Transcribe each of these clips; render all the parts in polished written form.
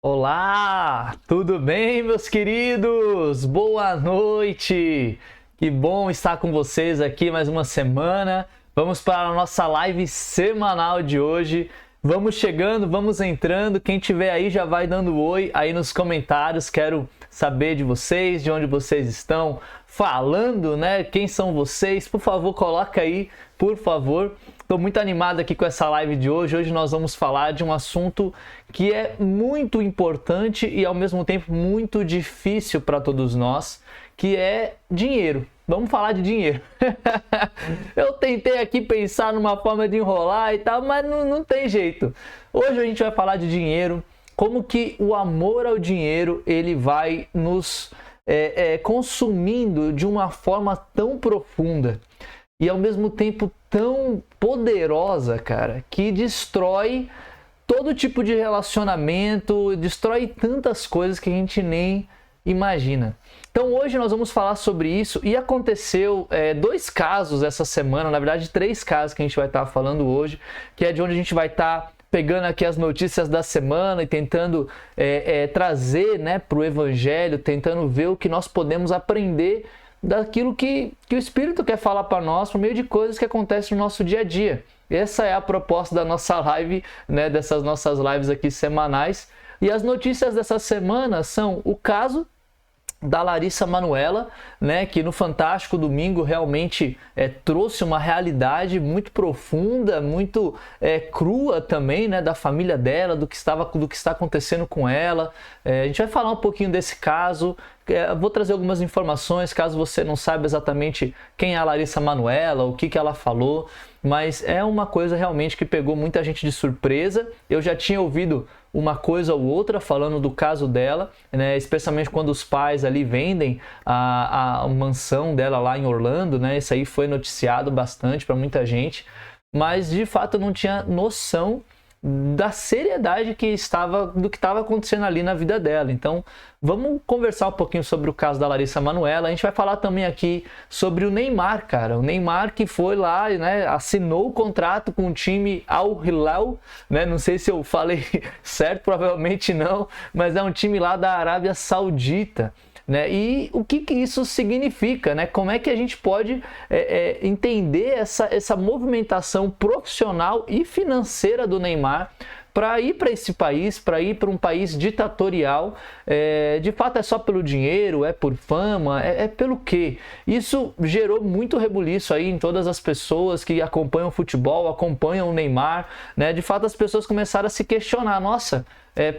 Olá, tudo bem, meus queridos? Boa noite! Que bom estar com vocês aqui mais uma semana. Vamos para a nossa live semanal de hoje. Vamos chegando, vamos entrando. Quem tiver aí já vai dando oi aí nos comentários. Quero saber de vocês, de onde vocês estão falando, né? Quem são vocês? Por favor, coloca aí, por favor. Estou muito animado aqui com essa live de hoje. Hoje nós vamos falar de um assunto que é muito importante e ao mesmo tempo muito difícil para todos nós, que é dinheiro. Vamos falar de dinheiro. Eu tentei aqui pensar numa forma de enrolar e tal, mas não tem jeito. Hoje a gente vai falar de dinheiro, como que o amor ao dinheiro ele vai nos consumindo de uma forma tão profunda e ao mesmo tempo tão poderosa, cara, que destrói todo tipo de relacionamento, destrói tantas coisas que a gente nem imagina. Então hoje nós vamos falar sobre isso e aconteceu dois casos essa semana, na verdade 3 casos que a gente vai estar falando hoje, que é de onde a gente vai estar pegando aqui as notícias da semana e tentando trazer, né, para o Evangelho, tentando ver o que nós podemos aprender daquilo que o Espírito quer falar para nós por meio de coisas que acontecem no nosso dia a dia. Essa é a proposta da nossa live, né, dessas nossas lives aqui semanais. E as notícias dessa semana são o caso da Larissa Manoela, né, que no Fantástico Domingo realmente trouxe uma realidade muito profunda, muito crua também, né, da família dela, do que está acontecendo com ela. A gente vai falar um pouquinho desse caso. Vou trazer algumas informações, caso você não saiba exatamente quem é a Larissa Manoela, o que ela falou, mas é uma coisa realmente que pegou muita gente de surpresa. Eu já tinha ouvido uma coisa ou outra falando do caso dela, né, especialmente quando os pais ali vendem a mansão dela lá em Orlando, né, isso aí foi noticiado bastante para muita gente, mas de fato eu não tinha noção da seriedade do que estava acontecendo ali na vida dela. Então, vamos conversar um pouquinho sobre o caso da Larissa Manoela. A gente vai falar também aqui sobre o Neymar, cara. O Neymar que foi lá, né, assinou o contrato com o time Al Hilal, né? Não sei se eu falei certo, provavelmente não, mas é um time lá da Arábia Saudita. Né? E o que isso significa, né? Como é que a gente pode entender essa movimentação profissional e financeira do Neymar para ir para esse país, para ir para um país ditatorial? De fato é só pelo dinheiro, é por fama, é pelo quê? Isso gerou muito rebuliço aí em todas as pessoas que acompanham o futebol, acompanham o Neymar, né? De fato as pessoas começaram a se questionar, nossa,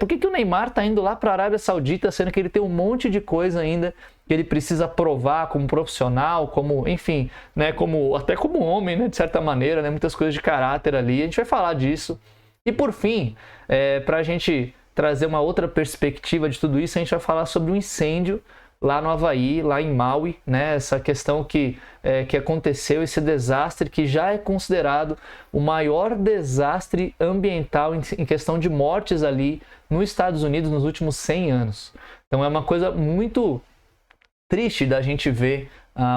por que o Neymar está indo lá para a Arábia Saudita, sendo que ele tem um monte de coisa ainda que ele precisa provar como profissional, como, enfim, né, até como homem, né, de certa maneira, né, muitas coisas de caráter ali. A gente vai falar disso. E por fim, para a gente trazer uma outra perspectiva de tudo isso, a gente vai falar sobre um incêndio lá no Havaí, lá em Maui, né? Essa questão que aconteceu, esse desastre que já é considerado o maior desastre ambiental em questão de mortes ali nos Estados Unidos nos últimos 100 anos. Então é uma coisa muito triste da gente ver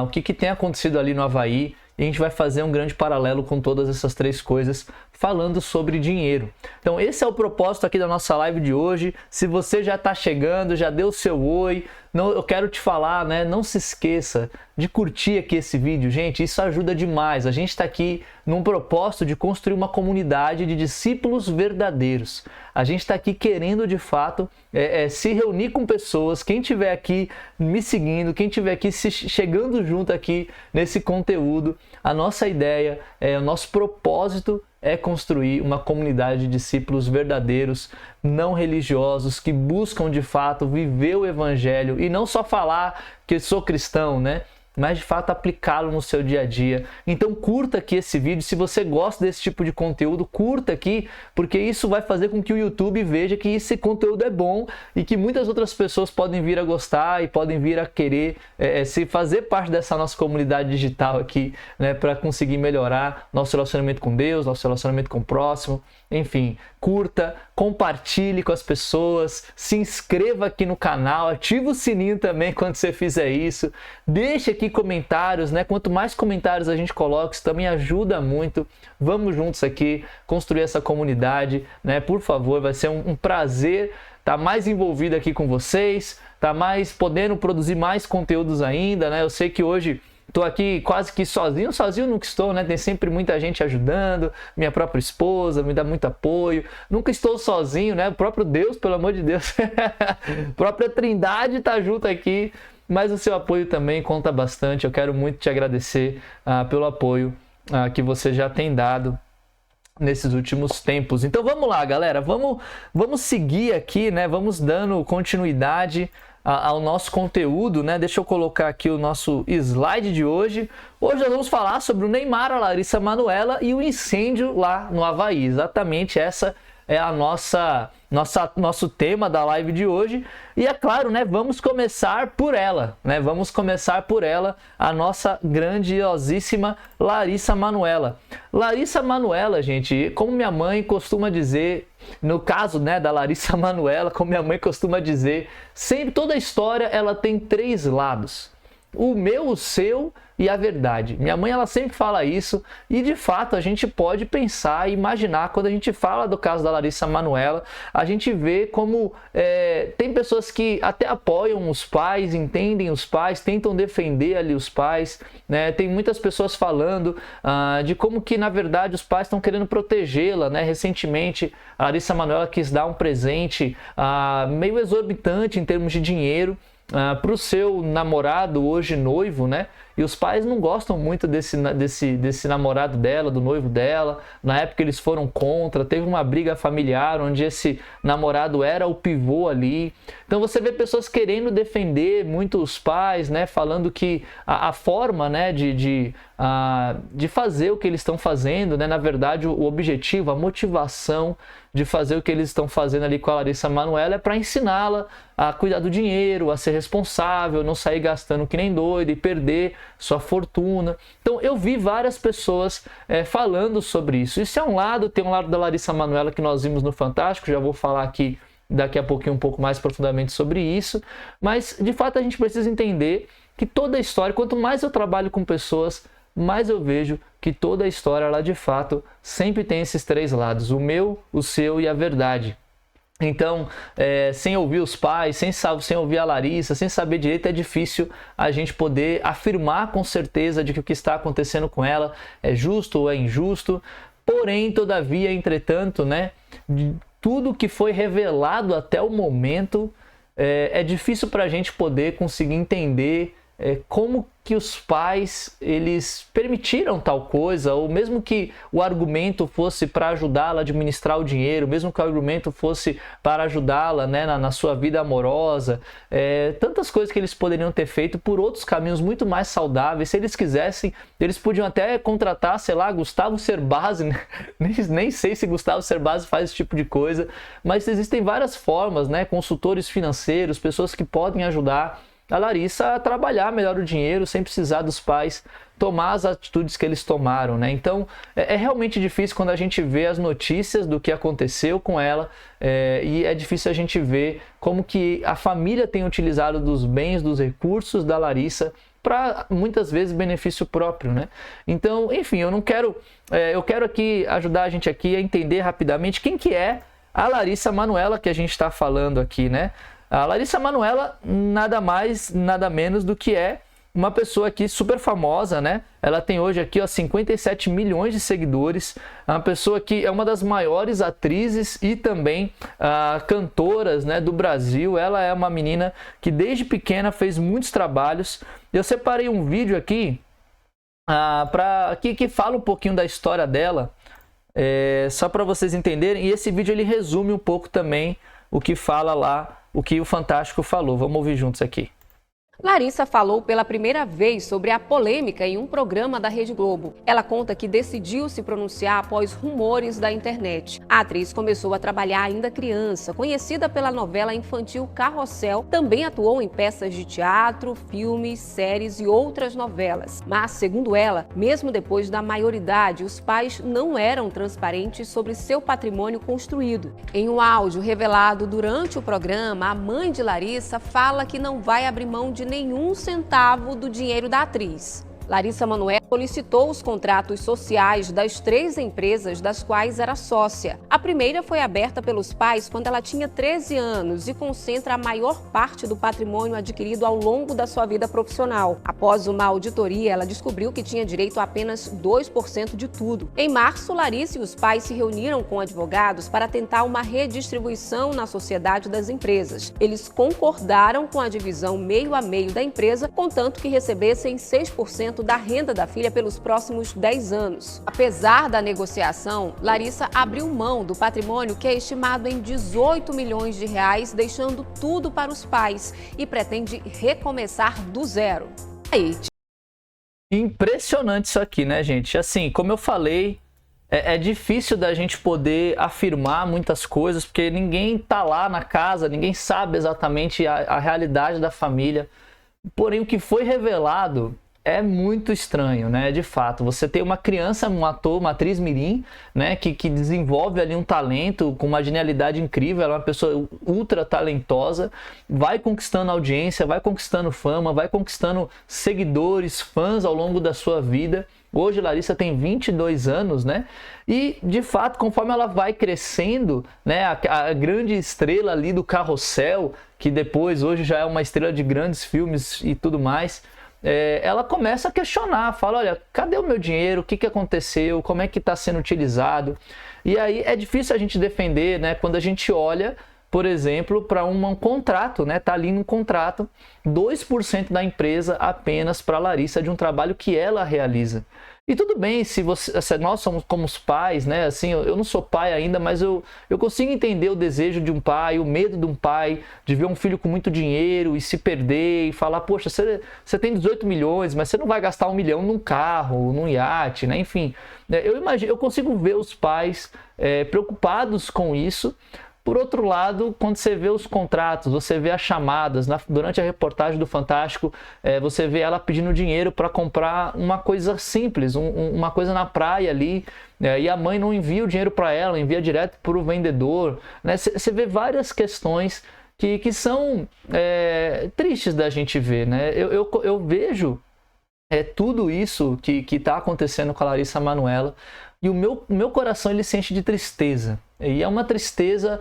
o que tem acontecido ali no Havaí. E a gente vai fazer um grande paralelo com todas essas 3 coisas, falando sobre dinheiro. Então esse é o propósito aqui da nossa live de hoje. Se você já está chegando, já deu o seu oi, eu quero te falar, né? Não se esqueça de curtir aqui esse vídeo, gente. Isso ajuda demais. A gente está aqui num propósito de construir uma comunidade de discípulos verdadeiros. A gente está aqui querendo de fato se reunir com pessoas. Quem estiver aqui me seguindo, quem estiver aqui chegando junto aqui nesse conteúdo, a nossa ideia, o nosso propósito é construir uma comunidade de discípulos verdadeiros, não religiosos, que buscam de fato viver o Evangelho e não só falar que sou cristão, né? Mas de fato aplicá-lo no seu dia a dia. Então curta aqui esse vídeo, se você gosta desse tipo de conteúdo, curta aqui, porque isso vai fazer com que o YouTube veja que esse conteúdo é bom e que muitas outras pessoas podem vir a gostar e podem vir a querer se fazer parte dessa nossa comunidade digital aqui, né, para conseguir melhorar nosso relacionamento com Deus, nosso relacionamento com o próximo. Enfim, curta, compartilhe com as pessoas, se inscreva aqui no canal, ativa o sininho também quando você fizer isso, deixe aqui comentários, né? Quanto mais comentários a gente coloca, isso também ajuda muito. Vamos juntos aqui construir essa comunidade, né? Por favor, vai ser um prazer tá mais envolvida aqui com vocês, tá mais podendo produzir mais conteúdos ainda, né? Eu sei que hoje estou aqui quase que sozinho nunca estou, né? Tem sempre muita gente ajudando, minha própria esposa me dá muito apoio, nunca estou sozinho, né? O próprio Deus, pelo amor de Deus, a própria Trindade está junto aqui, mas o seu apoio também conta bastante. Eu quero muito te agradecer pelo apoio que você já tem dado nesses últimos tempos. Então vamos lá, galera, vamos seguir aqui, né? Vamos dando continuidade ao nosso conteúdo, né? Deixa eu colocar aqui o nosso slide de hoje. Hoje nós vamos falar sobre o Neymar, a Larissa Manoela e o incêndio lá no Avaí. Exatamente essa é a nosso tema da live de hoje. E é claro, né? Vamos começar por ela, né? Vamos começar por ela, a nossa grandiosíssima Larissa Manoela. Larissa Manoela, gente, como minha mãe costuma dizer, no caso, né, da Larissa Manoela, como minha mãe costuma dizer, sempre toda história ela tem 3 lados. O meu, o seu e a verdade. Minha mãe ela sempre fala isso e de fato a gente pode pensar e imaginar quando a gente fala do caso da Larissa Manoela, a gente vê como tem pessoas que até apoiam os pais, entendem os pais, tentam defender ali os pais, né? Tem muitas pessoas falando de como que na verdade os pais estão querendo protegê-la, né? Recentemente a Larissa Manoela quis dar um presente meio exorbitante em termos de dinheiro para o seu namorado, hoje noivo, né? E os pais não gostam muito desse namorado dela, do noivo dela. Na época eles foram contra, teve uma briga familiar onde esse namorado era o pivô ali. Então você vê pessoas querendo defender muito os pais, né? Falando que a forma, né, de fazer o que eles estão fazendo, né? Na verdade o objetivo, a motivação de fazer o que eles estão fazendo ali com a Larissa Manoela é para ensiná-la a cuidar do dinheiro, a ser responsável, não sair gastando que nem doido e perder sua fortuna. Então eu vi várias pessoas falando sobre isso. Isso é um lado, tem um lado da Larissa Manoela que nós vimos no Fantástico, já vou falar aqui daqui a pouquinho um pouco mais profundamente sobre isso, mas de fato a gente precisa entender que toda a história, quanto mais eu trabalho com pessoas, mais eu vejo que toda a história, ela de fato, sempre tem esses 3 lados, o meu, o seu e a verdade. Então, sem ouvir os pais, sem ouvir a Larissa, sem saber direito, é difícil a gente poder afirmar com certeza de que o que está acontecendo com ela é justo ou é injusto. Porém, todavia, entretanto, né, tudo que foi revelado até o momento, é difícil para a gente poder conseguir entender como que os pais eles permitiram tal coisa, ou mesmo que o argumento fosse para ajudá-la a administrar o dinheiro, mesmo que o argumento fosse para ajudá-la, né, na sua vida amorosa, tantas coisas que eles poderiam ter feito por outros caminhos muito mais saudáveis. Se eles quisessem, eles podiam até contratar, sei lá, Gustavo Cerbasi, né? nem sei se Gustavo Cerbasi faz esse tipo de coisa, mas existem várias formas, né, consultores financeiros, pessoas que podem ajudar a Larissa a trabalhar melhor o dinheiro sem precisar dos pais tomar as atitudes que eles tomaram, né? Então é realmente difícil quando a gente vê as notícias do que aconteceu com ela, e é difícil a gente ver como que a família tem utilizado dos bens, dos recursos da Larissa para muitas vezes benefício próprio, né? Então, enfim, eu quero aqui ajudar a gente aqui a entender rapidamente quem que é a Larissa Manoela que a gente está falando aqui, né? A Larissa Manoela nada mais, nada menos do que é uma pessoa aqui super famosa, né? Ela tem hoje aqui 57 milhões de seguidores, é uma pessoa que é uma das maiores atrizes e também cantoras, né, do Brasil. Ela é uma menina que desde pequena fez muitos trabalhos. Eu separei um vídeo aqui que fala um pouquinho da história dela, só para vocês entenderem, e esse vídeo ele resume um pouco também o que fala lá, o que o Fantástico falou. Vamos ouvir juntos aqui. Larissa falou pela primeira vez sobre a polêmica em um programa da Rede Globo. Ela conta que decidiu se pronunciar após rumores da internet. A atriz começou a trabalhar ainda criança, conhecida pela novela infantil Carrossel, também atuou em peças de teatro, filmes, séries e outras novelas. Mas, segundo ela, mesmo depois da maioridade, os pais não eram transparentes sobre seu patrimônio construído. Em um áudio revelado durante o programa, a mãe de Larissa fala que não vai abrir mão de nenhum centavo do dinheiro da atriz. Larissa Manoela solicitou os contratos sociais das 3 empresas das quais era sócia. A primeira foi aberta pelos pais quando ela tinha 13 anos e concentra a maior parte do patrimônio adquirido ao longo da sua vida profissional. Após uma auditoria, ela descobriu que tinha direito a apenas 2% de tudo. Em março, Larissa e os pais se reuniram com advogados para tentar uma redistribuição na sociedade das empresas. Eles concordaram com a divisão meio a meio da empresa, contanto que recebessem 6% da renda da filha pelos próximos 10 anos. Apesar da negociação, Larissa abriu mão do patrimônio que é estimado em 18 milhões de reais, deixando tudo para os pais e pretende recomeçar do zero. Aí, impressionante isso aqui, né, gente? Assim, como eu falei, é difícil da gente poder afirmar muitas coisas, porque ninguém tá lá na casa, ninguém sabe exatamente a realidade da família. Porém, o que foi revelado é muito estranho, né? De fato, você tem uma criança, um ator, uma atriz mirim, né? Que desenvolve ali um talento com uma genialidade incrível, ela é uma pessoa ultra talentosa, vai conquistando audiência, vai conquistando fama, vai conquistando seguidores, fãs ao longo da sua vida. Hoje, Larissa tem 22 anos, né? E, de fato, conforme ela vai crescendo, né? A grande estrela ali do Carrossel, que depois, hoje já é uma estrela de grandes filmes e tudo mais, ela começa a questionar, fala, olha, cadê o meu dinheiro? O que aconteceu? Como é que está sendo utilizado? E aí é difícil a gente defender, né? Quando a gente olha, por exemplo, para um contrato, né? Tá ali no contrato, 2% da empresa apenas para Larissa de um trabalho que ela realiza. E tudo bem, se nós somos como os pais, né? Assim, eu não sou pai ainda, mas eu consigo entender o desejo de um pai, o medo de um pai, de ver um filho com muito dinheiro e se perder e falar, poxa, você tem 18 milhões, mas você não vai gastar 1 milhão num carro, num iate, né? Enfim, eu consigo ver os pais preocupados com isso. Por outro lado, quando você vê os contratos, você vê as chamadas, durante a reportagem do Fantástico, você vê ela pedindo dinheiro para comprar uma coisa simples, uma coisa na praia ali, e a mãe não envia o dinheiro para ela, envia direto para o vendedor. Né? Você vê várias questões que são tristes da gente ver. Né? Eu vejo tudo isso que está acontecendo com a Larissa Manoela, e o meu coração ele se enche de tristeza. E é uma tristeza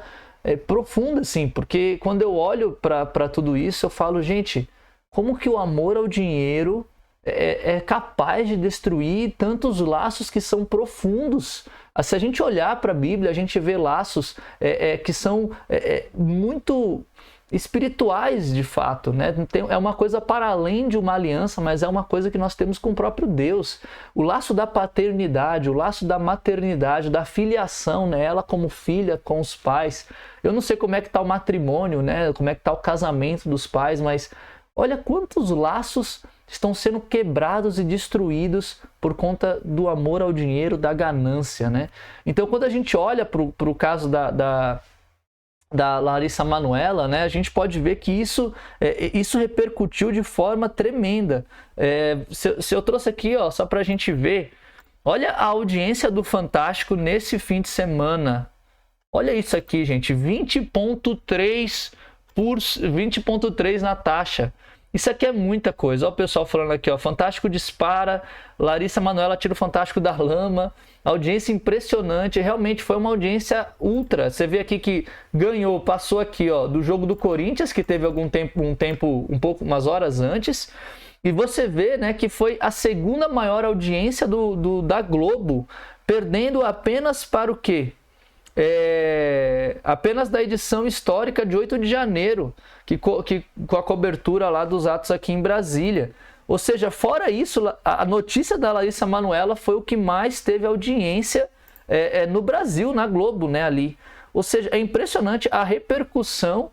profunda, assim, porque quando eu olho para tudo isso, eu falo, gente, como que o amor ao dinheiro é capaz de destruir tantos laços que são profundos? Se a gente olhar para a Bíblia, a gente vê laços que são muito espirituais, de fato, né? É uma coisa para além de uma aliança, mas é uma coisa que nós temos com o próprio Deus. O laço da paternidade, o laço da maternidade, da filiação, né? Ela como filha com os pais. Eu não sei como é que está o matrimônio, né? Como é que está o casamento dos pais, mas olha quantos laços estão sendo quebrados e destruídos por conta do amor ao dinheiro, da ganância, né? Então, quando a gente olha para o caso da Larissa Manoela, né, a gente pode ver que isso repercutiu de forma tremenda. Se eu trouxe aqui, ó, só para a gente ver, olha a audiência do Fantástico nesse fim de semana. Olha isso aqui, gente, 20,3 na taxa. Isso aqui é muita coisa. Olha o pessoal falando aqui, ó, Fantástico dispara, Larissa Manoela tira o Fantástico da lama. Audiência impressionante, realmente foi uma audiência ultra. Você vê aqui que ganhou, passou aqui, ó, do jogo do Corinthians, que teve umas horas antes. E você vê, né, que foi a segunda maior audiência da Globo, perdendo apenas para o quê? Apenas da edição histórica de 8 de janeiro, com a cobertura lá dos atos aqui em Brasília. Ou seja, fora isso, a notícia da Larissa Manoela foi o que mais teve audiência no Brasil, na Globo, né, ali. Ou seja, é impressionante a repercussão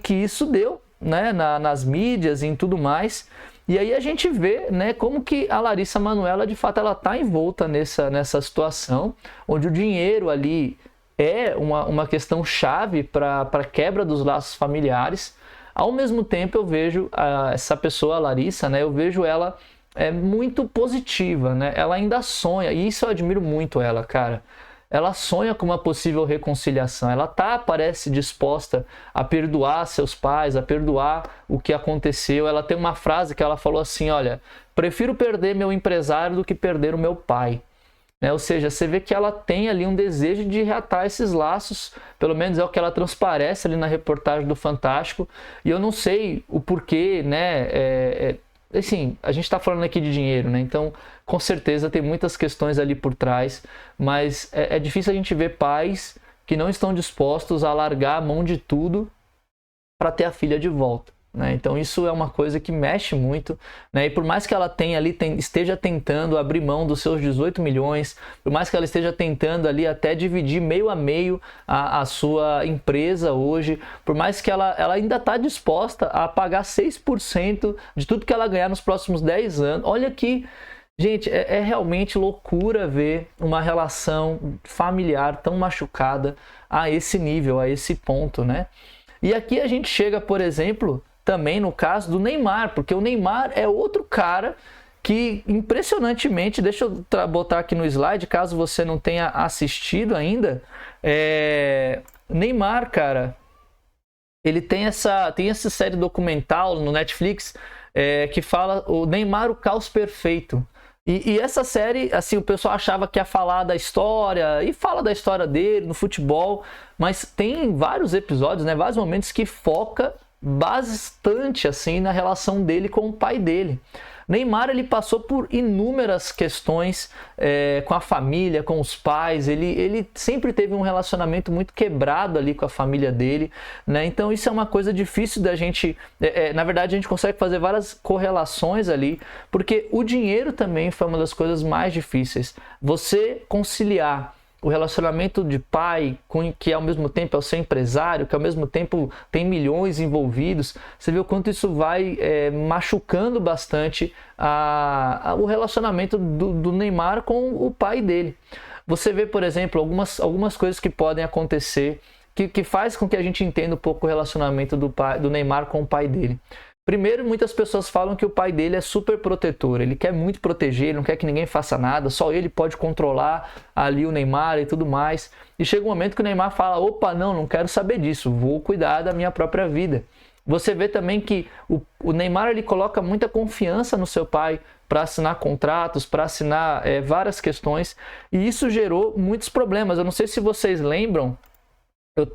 que isso deu, né, nas mídias e em tudo mais. E aí a gente vê, né, como que a Larissa Manoela, de fato, ela está envolta nessa situação, onde o dinheiro ali é uma questão chave para a quebra dos laços familiares. Ao mesmo tempo, eu vejo essa pessoa, a Larissa, né, eu vejo ela muito positiva, né? Ela ainda sonha, e isso eu admiro muito ela, cara. ela sonha com uma possível reconciliação, ela parece disposta a perdoar seus pais, a perdoar o que aconteceu. Ela tem uma frase que ela falou assim, olha, prefiro perder meu empresário do que perder o meu pai. Ou seja, você vê que ela tem ali um desejo de reatar esses laços, pelo menos é o que ela transparece ali na reportagem do Fantástico, e eu não sei o porquê, né, assim, a gente está falando aqui de dinheiro, né, então com certeza tem muitas questões ali por trás, mas é difícil a gente ver pais que não estão dispostos a largar a mão de tudo para ter a filha de volta. Então isso é uma coisa que mexe muito, né? E por mais que ela tenha ali, esteja tentando abrir mão dos seus 18 milhões, por mais que ela esteja tentando ali até dividir meio a meio a sua empresa hoje, por mais que ela ainda está disposta a pagar 6% de tudo que ela ganhar nos próximos 10 anos. Olha que, gente, é realmente loucura ver uma relação familiar tão machucada a esse nível, a esse ponto, né? E aqui a gente chega, por exemplo, também no caso do Neymar, porque o Neymar é outro cara que impressionantemente, deixa eu botar aqui no slide, caso você não tenha assistido ainda, Neymar, cara, ele tem essa série documental no Netflix que fala o Neymar, o caos perfeito. E essa série, assim, o pessoal achava que ia falar da história, e fala da história dele no futebol, mas tem vários episódios, né, vários momentos que foca bastante assim na relação dele com o pai dele. Neymar, ele passou por inúmeras questões com a família, com os pais, ele sempre teve um relacionamento muito quebrado ali com a família dele, né? Então isso é uma coisa difícil da gente, na verdade a gente consegue fazer várias correlações ali, porque o dinheiro também foi uma das coisas mais difíceis. Você conciliar o relacionamento de pai, que ao mesmo tempo é o seu empresário, que ao mesmo tempo tem milhões envolvidos, você vê o quanto isso vai machucando bastante o relacionamento do Neymar com o pai dele. Você vê, por exemplo, algumas coisas que podem acontecer que faz com que a gente entenda um pouco o relacionamento do Neymar com o pai dele. Primeiro, muitas pessoas falam que o pai dele é super protetor, ele quer muito proteger, ele não quer que ninguém faça nada, só ele pode controlar ali o Neymar e tudo mais. E chega um momento que o Neymar fala, opa, não quero saber disso, vou cuidar da minha própria vida. Você vê também que o Neymar, ele coloca muita confiança no seu pai para assinar contratos, para assinar várias questões, e isso gerou muitos problemas. Eu não sei se vocês lembram,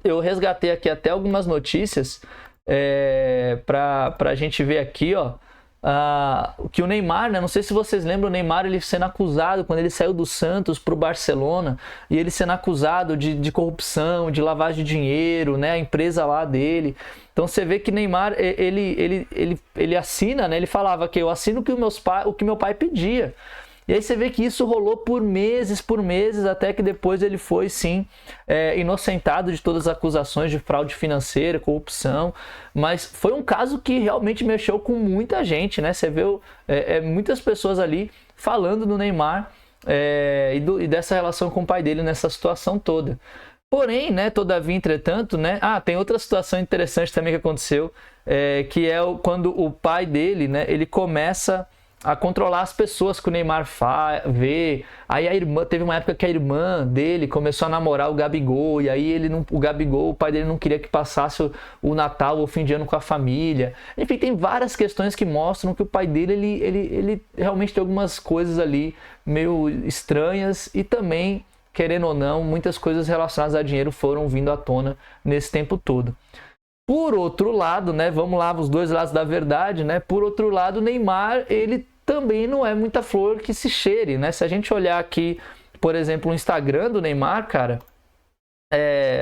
eu resgatei aqui até algumas notícias, para a gente ver aqui, ó, que o Neymar, né, não sei se vocês lembram, o Neymar, ele sendo acusado quando ele saiu do Santos para o Barcelona, e ele sendo acusado de corrupção, de lavagem de dinheiro, né, a empresa lá dele. Então você vê que Neymar, ele assina, né, ele falava que eu assino o que meu pai pedia. E aí você vê que isso rolou por meses, até que depois ele foi, sim, inocentado de todas as acusações de fraude financeira, corrupção. Mas foi um caso que realmente mexeu com muita gente, né? Você vê muitas pessoas ali falando do Neymar e dessa relação com o pai dele nessa situação toda. Porém, né, todavia, entretanto, né, tem outra situação interessante também que aconteceu, que é quando o pai dele, né, ele começa a controlar as pessoas que o Neymar vê. Aí teve uma época que a irmã dele começou a namorar o Gabigol, e aí o pai dele não queria que passasse o Natal ou o fim de ano com a família. Enfim, tem várias questões que mostram que o pai dele, ele realmente tem algumas coisas ali meio estranhas, e também, querendo ou não, muitas coisas relacionadas a dinheiro foram vindo à tona nesse tempo todo. Por outro lado, né, vamos lá, os dois lados da verdade, né? Por outro lado, o Neymar, ele também não é muita flor que se cheire, né? Se a gente olhar aqui, por exemplo, o Instagram do Neymar, cara,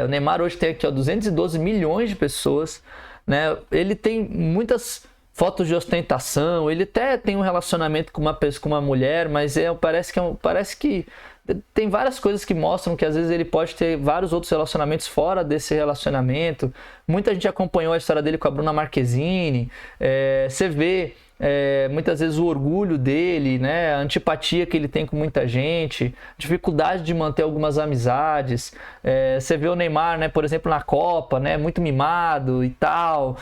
o Neymar hoje tem aqui, ó, 212 milhões de pessoas, né? Ele tem muitas fotos de ostentação, ele até tem um relacionamento com uma mulher, mas parece que tem várias coisas que mostram que às vezes ele pode ter vários outros relacionamentos fora desse relacionamento. Muita gente acompanhou a história dele com a Bruna Marquezine. Você vê muitas vezes o orgulho dele, né? A antipatia que ele tem com muita gente, dificuldade de manter algumas amizades. Você vê o Neymar, né, por exemplo, na Copa, né, muito mimado e tal,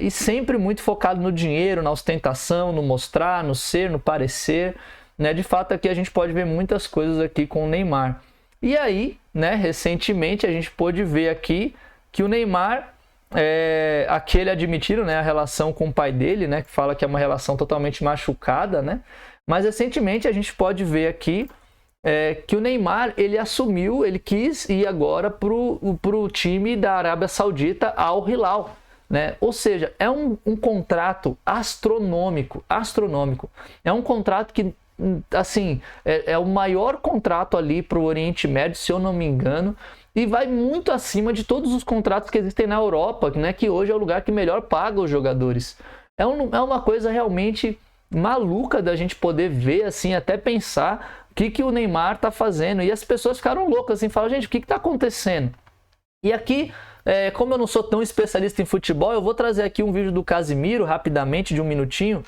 e sempre muito focado no dinheiro, na ostentação, no mostrar, no ser, no parecer. Né? De fato, aqui a gente pode ver muitas coisas aqui com o Neymar. E aí, né, recentemente a gente pôde ver aqui que o Neymar, aquele admitiram, né, a relação com o pai dele, né, que fala que é uma relação totalmente machucada, né? Mas recentemente a gente pode ver aqui que o Neymar, ele assumiu, ele quis ir agora pro time da Arábia Saudita, Al Hilal, né? Ou seja, é um contrato astronômico. É um contrato que, assim, é o maior contrato ali para o Oriente Médio, se eu não me engano, e vai muito acima de todos os contratos que existem na Europa, né, que hoje é o lugar que melhor paga os jogadores. É uma coisa realmente maluca da gente poder ver, assim, até pensar o que o Neymar tá fazendo. E as pessoas ficaram loucas, assim, falam, gente, o que tá acontecendo? E aqui, como eu não sou tão especialista em futebol, eu vou trazer aqui um vídeo do Casimiro, rapidamente, de 1 minutinho,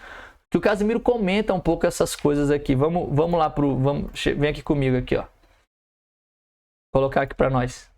que o Casimiro comenta um pouco essas coisas aqui. Vamos lá vem aqui comigo aqui, ó. Vou colocar aqui pra nós.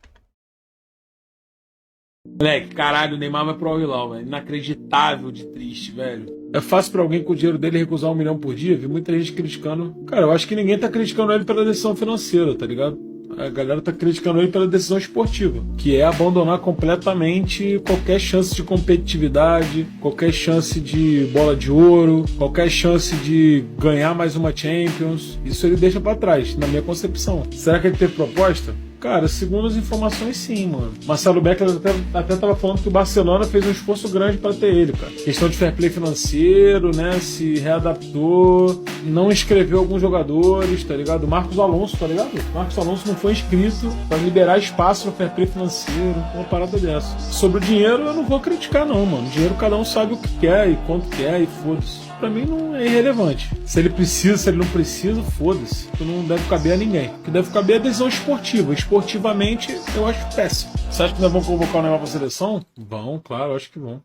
Moleque, caralho, o Neymar vai pro Al Hilal, velho. Inacreditável de triste, velho. É fácil pra alguém com o dinheiro dele recusar 1 milhão por dia? Vi muita gente criticando. Cara, eu acho que ninguém tá criticando ele pela decisão financeira, tá ligado? A galera tá criticando ele pela decisão esportiva, que é abandonar completamente qualquer chance de competitividade, qualquer chance de bola de ouro, qualquer chance de ganhar mais uma Champions. Isso ele deixa pra trás, na minha concepção. Será que ele teve proposta? Cara, segundo as informações, sim, mano. Marcelo Becker até tava falando que o Barcelona fez um esforço grande pra ter ele, cara. Questão de fair play financeiro, né? Se readaptou, não inscreveu alguns jogadores, tá ligado? Marcos Alonso, tá ligado? Marcos Alonso não foi inscrito pra liberar espaço no fair play financeiro, uma parada dessa. Sobre o dinheiro, eu não vou criticar, não, mano. O dinheiro cada um sabe o que quer e quanto quer e foda-se. Pra mim não é irrelevante. Se ele precisa, se ele não precisa, foda-se. Isso não deve caber a ninguém. O que deve caber é a decisão esportiva. Esportivamente, eu acho péssimo. Você acha que nós vamos convocar o Neymar pra seleção? Vão, claro, eu acho que vão.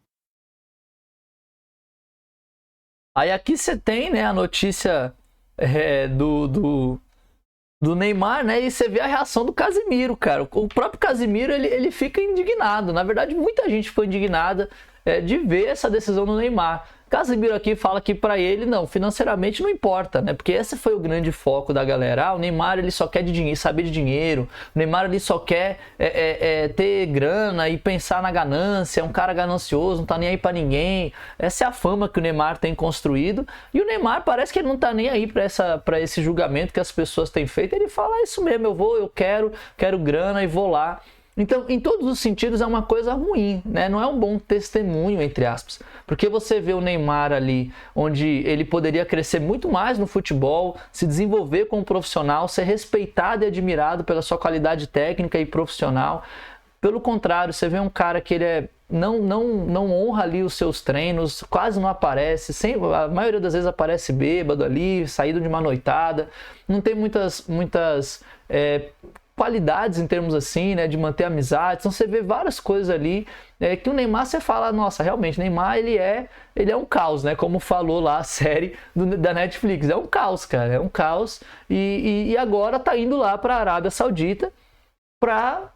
Aí aqui você tem, né, a notícia do Neymar, né, e você vê a reação do Casimiro, cara. O próprio Casimiro, ele fica indignado. Na verdade, muita gente foi indignada de ver essa decisão do Neymar. Casimiro aqui fala que para ele, não, financeiramente não importa, né? Porque esse foi o grande foco da galera. O Neymar, ele só quer de dinheiro, saber de dinheiro. O Neymar, ele só quer ter grana e pensar na ganância. É um cara ganancioso, não tá nem aí para ninguém. Essa é a fama que o Neymar tem construído. E o Neymar parece que ele não tá nem aí para esse julgamento que as pessoas têm feito. Ele fala, isso mesmo, eu quero grana e vou lá. Então, em todos os sentidos, é uma coisa ruim, né? Não é um bom testemunho, entre aspas. Porque você vê o Neymar ali, onde ele poderia crescer muito mais no futebol, se desenvolver como profissional, ser respeitado e admirado pela sua qualidade técnica e profissional. Pelo contrário, você vê um cara que ele não honra ali os seus treinos, quase não aparece, a maioria das vezes aparece bêbado ali, saído de uma noitada, não tem muitas qualidades em termos assim, né, de manter amizade. Então você vê várias coisas ali que o Neymar, você fala, nossa, realmente, Neymar ele é um caos, né, como falou lá a série da Netflix, é um caos, cara, é um caos, e agora tá indo lá para a Arábia Saudita para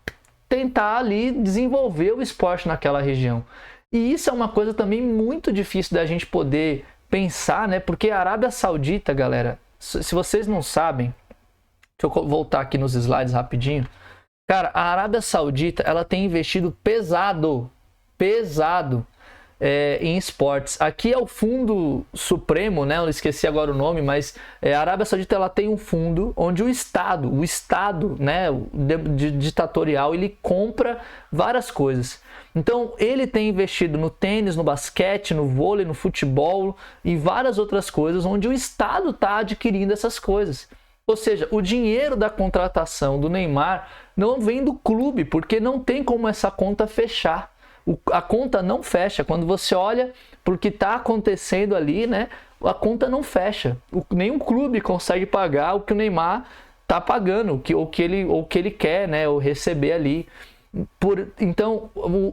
tentar ali desenvolver o esporte naquela região. E isso é uma coisa também muito difícil da gente poder pensar, né, porque a Arábia Saudita, galera, se vocês não sabem, deixa eu voltar aqui nos slides rapidinho. Cara, a Arábia Saudita, ela tem investido pesado em esportes. Aqui é o Fundo Supremo, né? Eu esqueci agora o nome, mas a Arábia Saudita, ela tem um fundo onde o Estado, né, ditatorial, ele compra várias coisas. Então, ele tem investido no tênis, no basquete, no vôlei, no futebol e várias outras coisas onde o Estado está adquirindo essas coisas. Ou seja, o dinheiro da contratação do Neymar não vem do clube, porque não tem como essa conta fechar. A conta não fecha. Quando você olha para o que está acontecendo ali, né, a conta não fecha. Nenhum clube consegue pagar o que o Neymar está pagando, o que ele quer, né, ou receber ali. Então,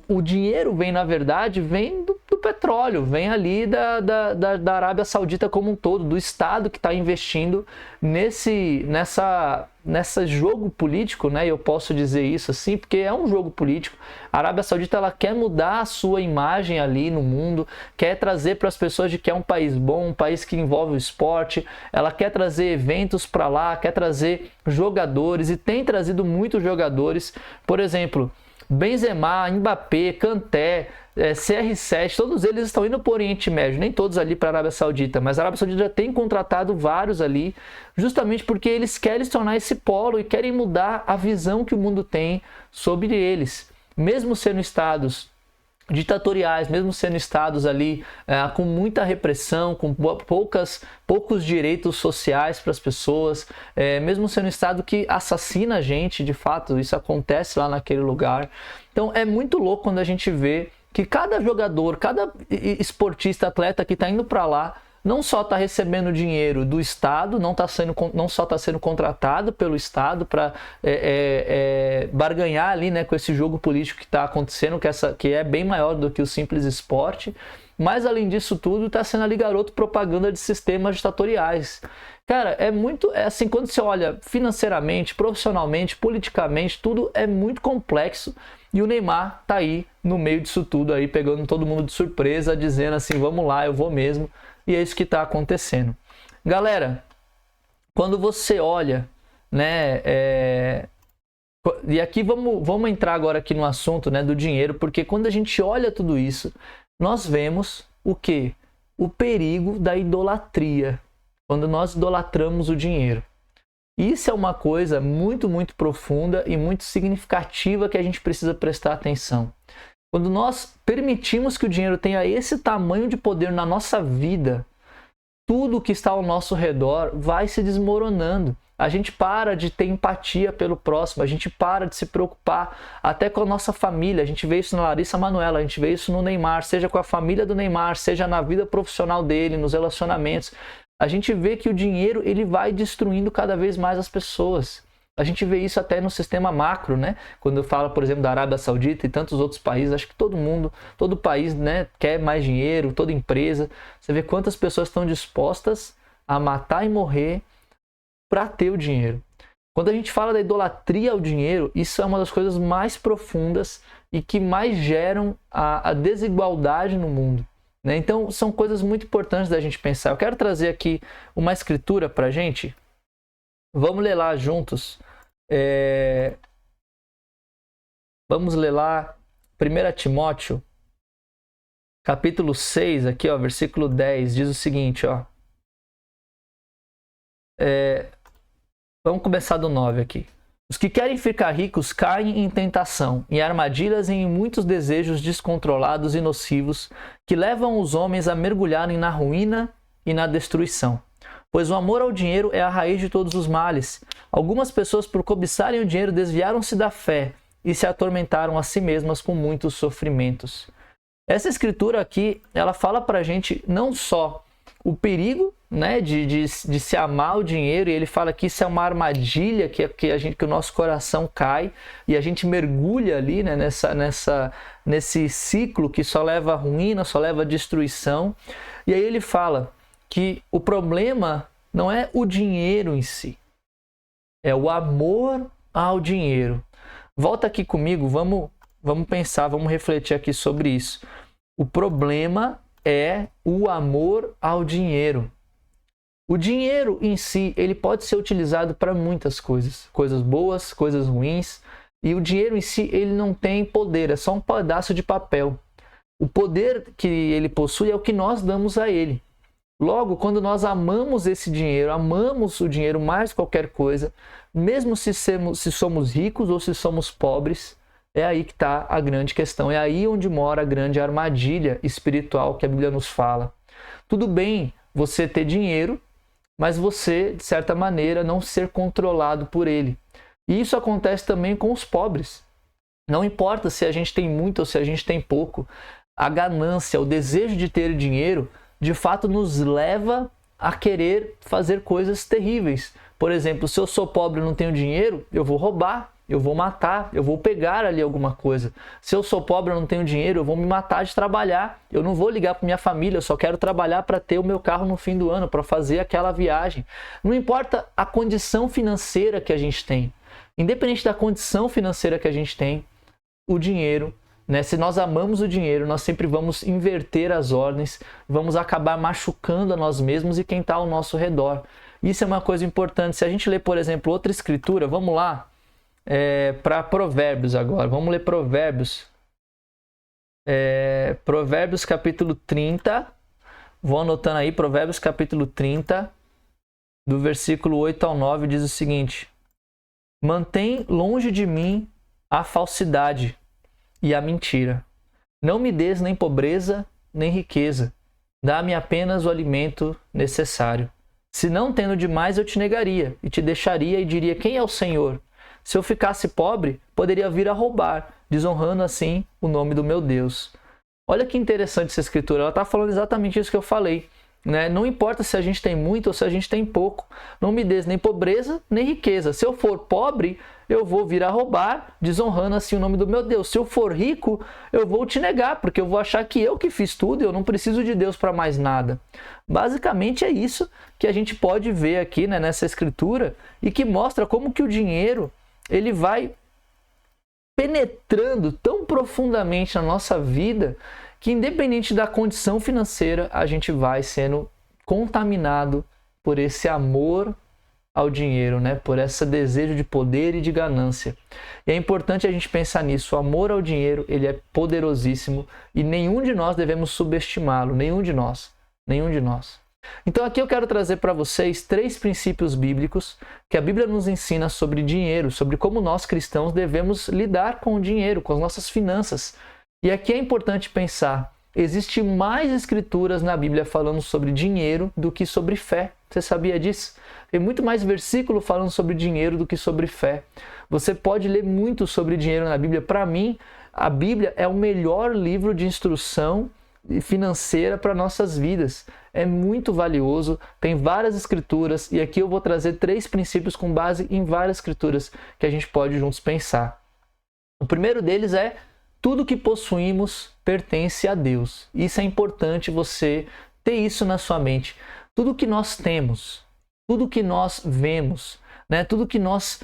o dinheiro vem, na verdade, vem do petróleo, vem ali da Arábia Saudita como um todo, do Estado que está investindo nesse jogo político, né? Eu posso dizer isso assim, porque é um jogo político. A Arábia Saudita, ela quer mudar a sua imagem ali no mundo, quer trazer para as pessoas de que é um país bom, um país que envolve o esporte, ela quer trazer eventos para lá, quer trazer jogadores e tem trazido muitos jogadores, por exemplo, Benzema, Mbappé, Kanté, CR7, todos eles estão indo para o Oriente Médio, nem todos ali para a Arábia Saudita, mas a Arábia Saudita já tem contratado vários ali, justamente porque eles querem se tornar esse polo e querem mudar a visão que o mundo tem sobre eles, mesmo sendo estados ditatoriais, mesmo sendo estados ali com muita repressão, com poucos direitos sociais para as pessoas, mesmo sendo um estado que assassina a gente, de fato, isso acontece lá naquele lugar. Então é muito louco quando a gente vê que cada jogador, cada esportista, atleta que está indo para lá, não só está recebendo dinheiro do Estado, não só está sendo contratado pelo Estado para barganhar ali, né, com esse jogo político que está acontecendo, que é bem maior do que o simples esporte, mas além disso tudo está sendo ali, garoto, propaganda de sistemas ditatoriais. Cara, é assim, quando você olha financeiramente, profissionalmente, politicamente, tudo é muito complexo. E o Neymar tá aí no meio disso tudo aí, pegando todo mundo de surpresa, dizendo assim, vamos lá, eu vou mesmo. E é isso que está acontecendo. Galera, quando você olha, né, e aqui vamos entrar agora aqui no assunto, né, do dinheiro, porque quando a gente olha tudo isso, nós vemos o quê? O perigo da idolatria, quando nós idolatramos o dinheiro. Isso é uma coisa muito, muito profunda e muito significativa que a gente precisa prestar atenção. Quando nós permitimos que o dinheiro tenha esse tamanho de poder na nossa vida, tudo que está ao nosso redor vai se desmoronando. A gente para de ter empatia pelo próximo, a gente para de se preocupar até com a nossa família. A gente vê isso na Larissa Manoela, a gente vê isso no Neymar, seja com a família do Neymar, seja na vida profissional dele, nos relacionamentos. A gente vê que o dinheiro ele vai destruindo cada vez mais as pessoas. A gente vê isso até no sistema macro, né? Quando eu falo, por exemplo, da Arábia Saudita e tantos outros países, acho que todo país, né, quer mais dinheiro, toda empresa. Você vê quantas pessoas estão dispostas a matar e morrer para ter o dinheiro. Quando a gente fala da idolatria ao dinheiro, isso é uma das coisas mais profundas e que mais geram a desigualdade no mundo. Né? Então, são coisas muito importantes da gente pensar. Eu quero trazer aqui uma escritura para a gente. Vamos ler lá juntos. Vamos ler lá 1 Timóteo, capítulo 6, aqui, ó, versículo 10, diz o seguinte, ó. Vamos começar do 9 aqui. Os que querem ficar ricos caem em tentação, em armadilhas e em muitos desejos descontrolados e nocivos que levam os homens a mergulharem na ruína e na destruição. Pois o amor ao dinheiro é a raiz de todos os males. Algumas pessoas, por cobiçarem o dinheiro, desviaram-se da fé e se atormentaram a si mesmas com muitos sofrimentos. Essa escritura aqui, ela fala pra gente não só o perigo, né, de se amar o dinheiro, e ele fala que isso é uma armadilha que o nosso coração cai e a gente mergulha ali, né, nesse ciclo que só leva a ruína, só leva a destruição. E aí ele fala que o problema não é o dinheiro em si, é o amor ao dinheiro. Volta aqui comigo, vamos pensar, vamos refletir aqui sobre isso. O problema é o amor ao dinheiro. O dinheiro em si, ele pode ser utilizado para muitas coisas. Coisas boas, coisas ruins. E o dinheiro em si, ele não tem poder, é só um pedaço de papel. O poder que ele possui é o que nós damos a ele. Logo, quando nós amamos esse dinheiro, amamos o dinheiro mais qualquer coisa, mesmo se somos ricos ou se somos pobres, é aí que está a grande questão. É aí onde mora a grande armadilha espiritual que a Bíblia nos fala. Tudo bem você ter dinheiro, mas você, de certa maneira, não ser controlado por ele. E isso acontece também com os pobres. Não importa se a gente tem muito ou se a gente tem pouco, a ganância, o desejo de ter dinheiro, de fato nos leva a querer fazer coisas terríveis. Por exemplo, se eu sou pobre e não tenho dinheiro, eu vou roubar, eu vou matar, eu vou pegar ali alguma coisa. Se eu sou pobre, eu não tenho dinheiro, eu vou me matar de trabalhar. Eu não vou ligar para minha família, eu só quero trabalhar para ter o meu carro no fim do ano, para fazer aquela viagem. Não importa a condição financeira que a gente tem. Independente da condição financeira que a gente tem, o dinheiro, né? Se nós amamos o dinheiro, nós sempre vamos inverter as ordens, vamos acabar machucando a nós mesmos e quem está ao nosso redor. Isso é uma coisa importante. Se a gente ler, por exemplo, outra escritura, vamos lá para Provérbios agora. Vamos ler Provérbios. Provérbios capítulo 30. Vou anotando aí, Provérbios capítulo 30, do versículo 8 ao 9, diz o seguinte: mantém longe de mim a falsidade e a mentira. Não me des nem pobreza, nem riqueza. Dá-me apenas o alimento necessário. Se não tendo demais, eu te negaria, e te deixaria e diria: quem é o Senhor? Se eu ficasse pobre, poderia vir a roubar, desonrando assim o nome do meu Deus. Olha que interessante essa escritura, ela está falando exatamente isso que eu falei. Né? Não importa se a gente tem muito ou se a gente tem pouco. Não me des nem pobreza, nem riqueza. Se eu for pobre, eu vou vir a roubar, desonrando assim o nome do meu Deus. Se eu for rico, eu vou te negar, porque eu vou achar que eu que fiz tudo e eu não preciso de Deus para mais nada. Basicamente é isso que a gente pode ver aqui, né, nessa escritura, e que mostra como que o dinheiro ele vai penetrando tão profundamente na nossa vida que, independente da condição financeira, a gente vai sendo contaminado por esse amor ao dinheiro, né? Por esse desejo de poder e de ganância. E é importante a gente pensar nisso. O amor ao dinheiro, ele é poderosíssimo e nenhum de nós devemos subestimá-lo. Nenhum de nós. Nenhum de nós. Então aqui eu quero trazer para vocês 3 princípios bíblicos que a Bíblia nos ensina sobre dinheiro, sobre como nós cristãos devemos lidar com o dinheiro, com as nossas finanças. E aqui é importante pensar, existe mais escrituras na Bíblia falando sobre dinheiro do que sobre fé. Você sabia disso? Tem muito mais versículo falando sobre dinheiro do que sobre fé. Você pode ler muito sobre dinheiro na Bíblia. Para mim, a Bíblia é o melhor livro de instrução financeira para nossas vidas. É muito valioso, tem várias escrituras e aqui eu vou trazer 3 princípios com base em várias escrituras que a gente pode juntos pensar. O primeiro deles é: tudo que possuímos pertence a Deus. Isso é importante você ter isso na sua mente. Tudo que nós temos, tudo que nós vemos, né? Tudo que nós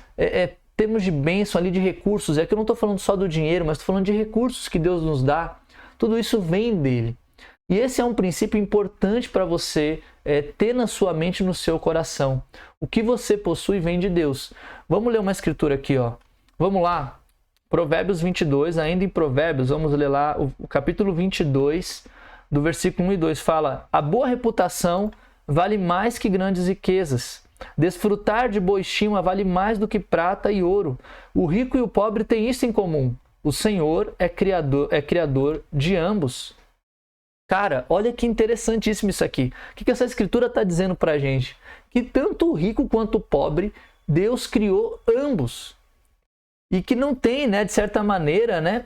temos de bênção ali, de recursos. É que eu não estou falando só do dinheiro, mas estou falando de recursos que Deus nos dá. Tudo isso vem dele. E esse é um princípio importante para você ter na sua mente e no seu coração. O que você possui vem de Deus. Vamos ler uma escritura aqui, ó. Vamos lá. Provérbios 22, ainda em Provérbios, vamos ler lá o capítulo 22, do versículo 1 e 2, fala: a boa reputação vale mais que grandes riquezas. Desfrutar de boa estima vale mais do que prata e ouro. O rico e o pobre têm isso em comum: o Senhor é criador de ambos. Cara, olha que interessantíssimo isso aqui. O que essa escritura está dizendo para a gente? Que tanto o rico quanto o pobre, Deus criou ambos. E que não tem, né, de certa maneira, né,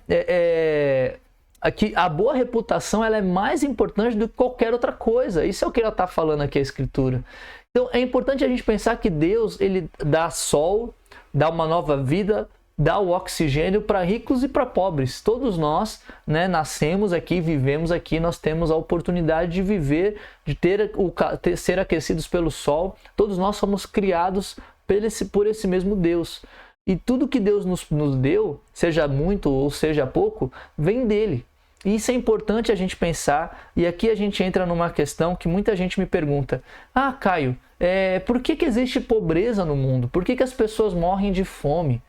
aqui, a boa reputação ela é mais importante do que qualquer outra coisa. Isso é o que ela está falando aqui, a escritura. Então é importante a gente pensar que Deus ele dá sol, dá uma nova vida, dá o oxigênio para ricos e para pobres. Todos nós, né, nascemos aqui, vivemos aqui, nós temos a oportunidade de viver, de ser aquecidos pelo sol. Todos nós somos criados por esse mesmo Deus. E tudo que Deus nos deu, seja muito ou seja pouco, vem dele. E isso é importante a gente pensar. E aqui a gente entra numa questão que muita gente me pergunta: ah, Caio, por que existe pobreza no mundo? Por que as pessoas morrem de fome?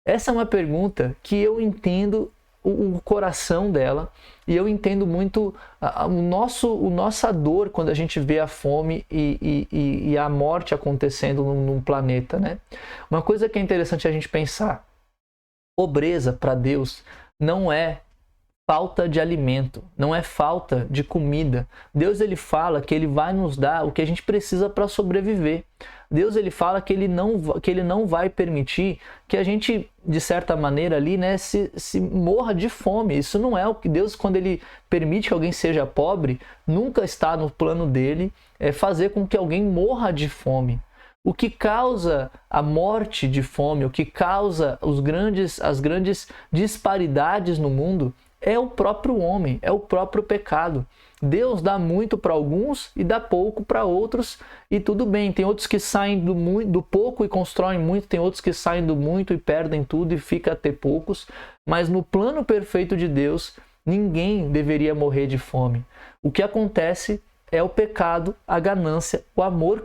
Essa é uma pergunta que eu entendo o coração dela e eu entendo muito a nossa dor quando a gente vê a fome e a morte acontecendo num planeta, né? Uma coisa que é interessante a gente pensar: pobreza para Deus não é falta de alimento, não é falta de comida. Deus ele fala que ele vai nos dar o que a gente precisa para sobreviver. Deus ele fala que ele não vai permitir que a gente, de certa maneira ali, né, se morra de fome. Isso não é o que Deus, quando ele permite que alguém seja pobre, nunca está no plano dele fazer com que alguém morra de fome. O que causa a morte de fome, o que causa as grandes disparidades no mundo é o próprio homem, é o próprio pecado. Deus dá muito para alguns e dá pouco para outros, e tudo bem. Tem outros que saem do pouco e constroem muito, tem outros que saem do muito e perdem tudo e fica a ter poucos. Mas no plano perfeito de Deus, ninguém deveria morrer de fome. O que acontece é o pecado, a ganância, o amor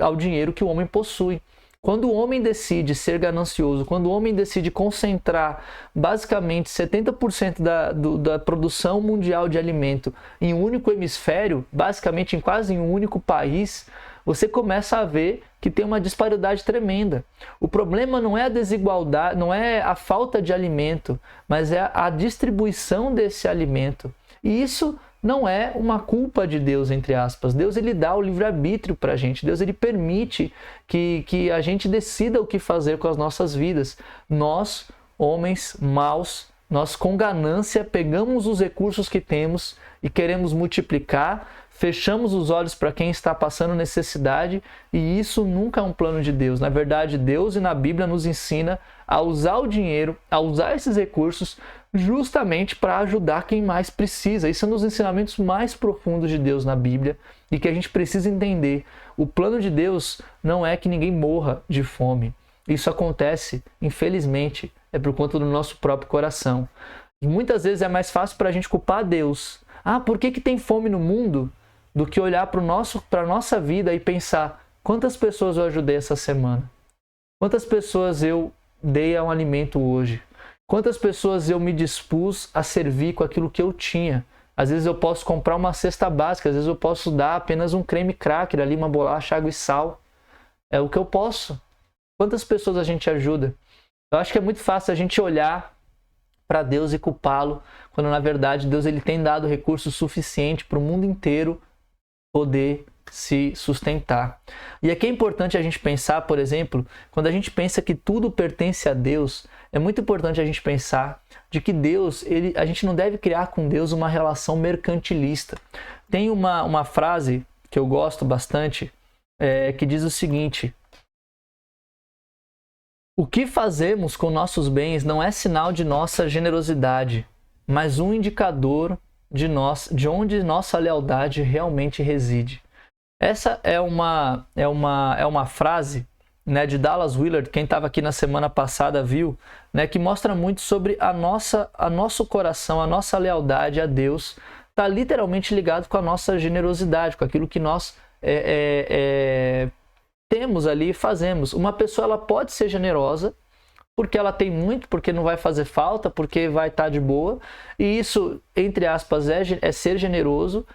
ao dinheiro que o homem possui. Quando o homem decide ser ganancioso, quando o homem decide concentrar basicamente 70% da produção mundial de alimento em um único hemisfério, basicamente quase em um único país, você começa a ver que tem uma disparidade tremenda. O problema não é a desigualdade, não é a falta de alimento, mas é a distribuição desse alimento. E isso não é uma culpa de Deus, entre aspas. Deus, ele dá o livre-arbítrio para a gente. Deus, ele permite que a gente decida o que fazer com as nossas vidas. Nós, homens maus, nós com ganância pegamos os recursos que temos e queremos multiplicar, fechamos os olhos para quem está passando necessidade, e isso nunca é um plano de Deus. Na verdade, Deus e na Bíblia nos ensina a usar o dinheiro, a usar esses recursos justamente para ajudar quem mais precisa. Isso é um dos ensinamentos mais profundos de Deus na Bíblia e que a gente precisa entender. O plano de Deus não é que ninguém morra de fome. Isso acontece, infelizmente, é por conta do nosso próprio coração. E muitas vezes é mais fácil para a gente culpar Deus. Por que tem fome no mundo? Do que olhar para a nossa vida e pensar: quantas pessoas eu ajudei essa semana? Quantas pessoas eu dei um alimento hoje? Quantas pessoas eu me dispus a servir com aquilo que eu tinha? Às vezes eu posso comprar uma cesta básica, às vezes eu posso dar apenas um creme cracker ali, uma bolacha, água e sal. É o que eu posso. Quantas pessoas a gente ajuda? Eu acho que é muito fácil a gente olhar para Deus e culpá-lo, quando na verdade Deus, ele tem dado recurso suficiente para o mundo inteiro poder se sustentar. E aqui é importante a gente pensar, por exemplo, quando a gente pensa que tudo pertence a Deus, é muito importante a gente pensar de que Deus, a gente não deve criar com Deus uma relação mercantilista. Tem uma frase que eu gosto bastante, que diz o seguinte: o que fazemos com nossos bens não é sinal de nossa generosidade, mas um indicador de onde nossa lealdade realmente reside. Essa é uma frase, né, de Dallas Willard. Quem estava aqui na semana passada viu, né, que mostra muito sobre a nosso coração, a nossa lealdade a Deus está literalmente ligado com a nossa generosidade, com aquilo que nós temos ali e fazemos. Uma pessoa, ela pode ser generosa porque ela tem muito, porque não vai fazer falta, porque vai estar de boa, e isso, entre aspas, é ser generoso.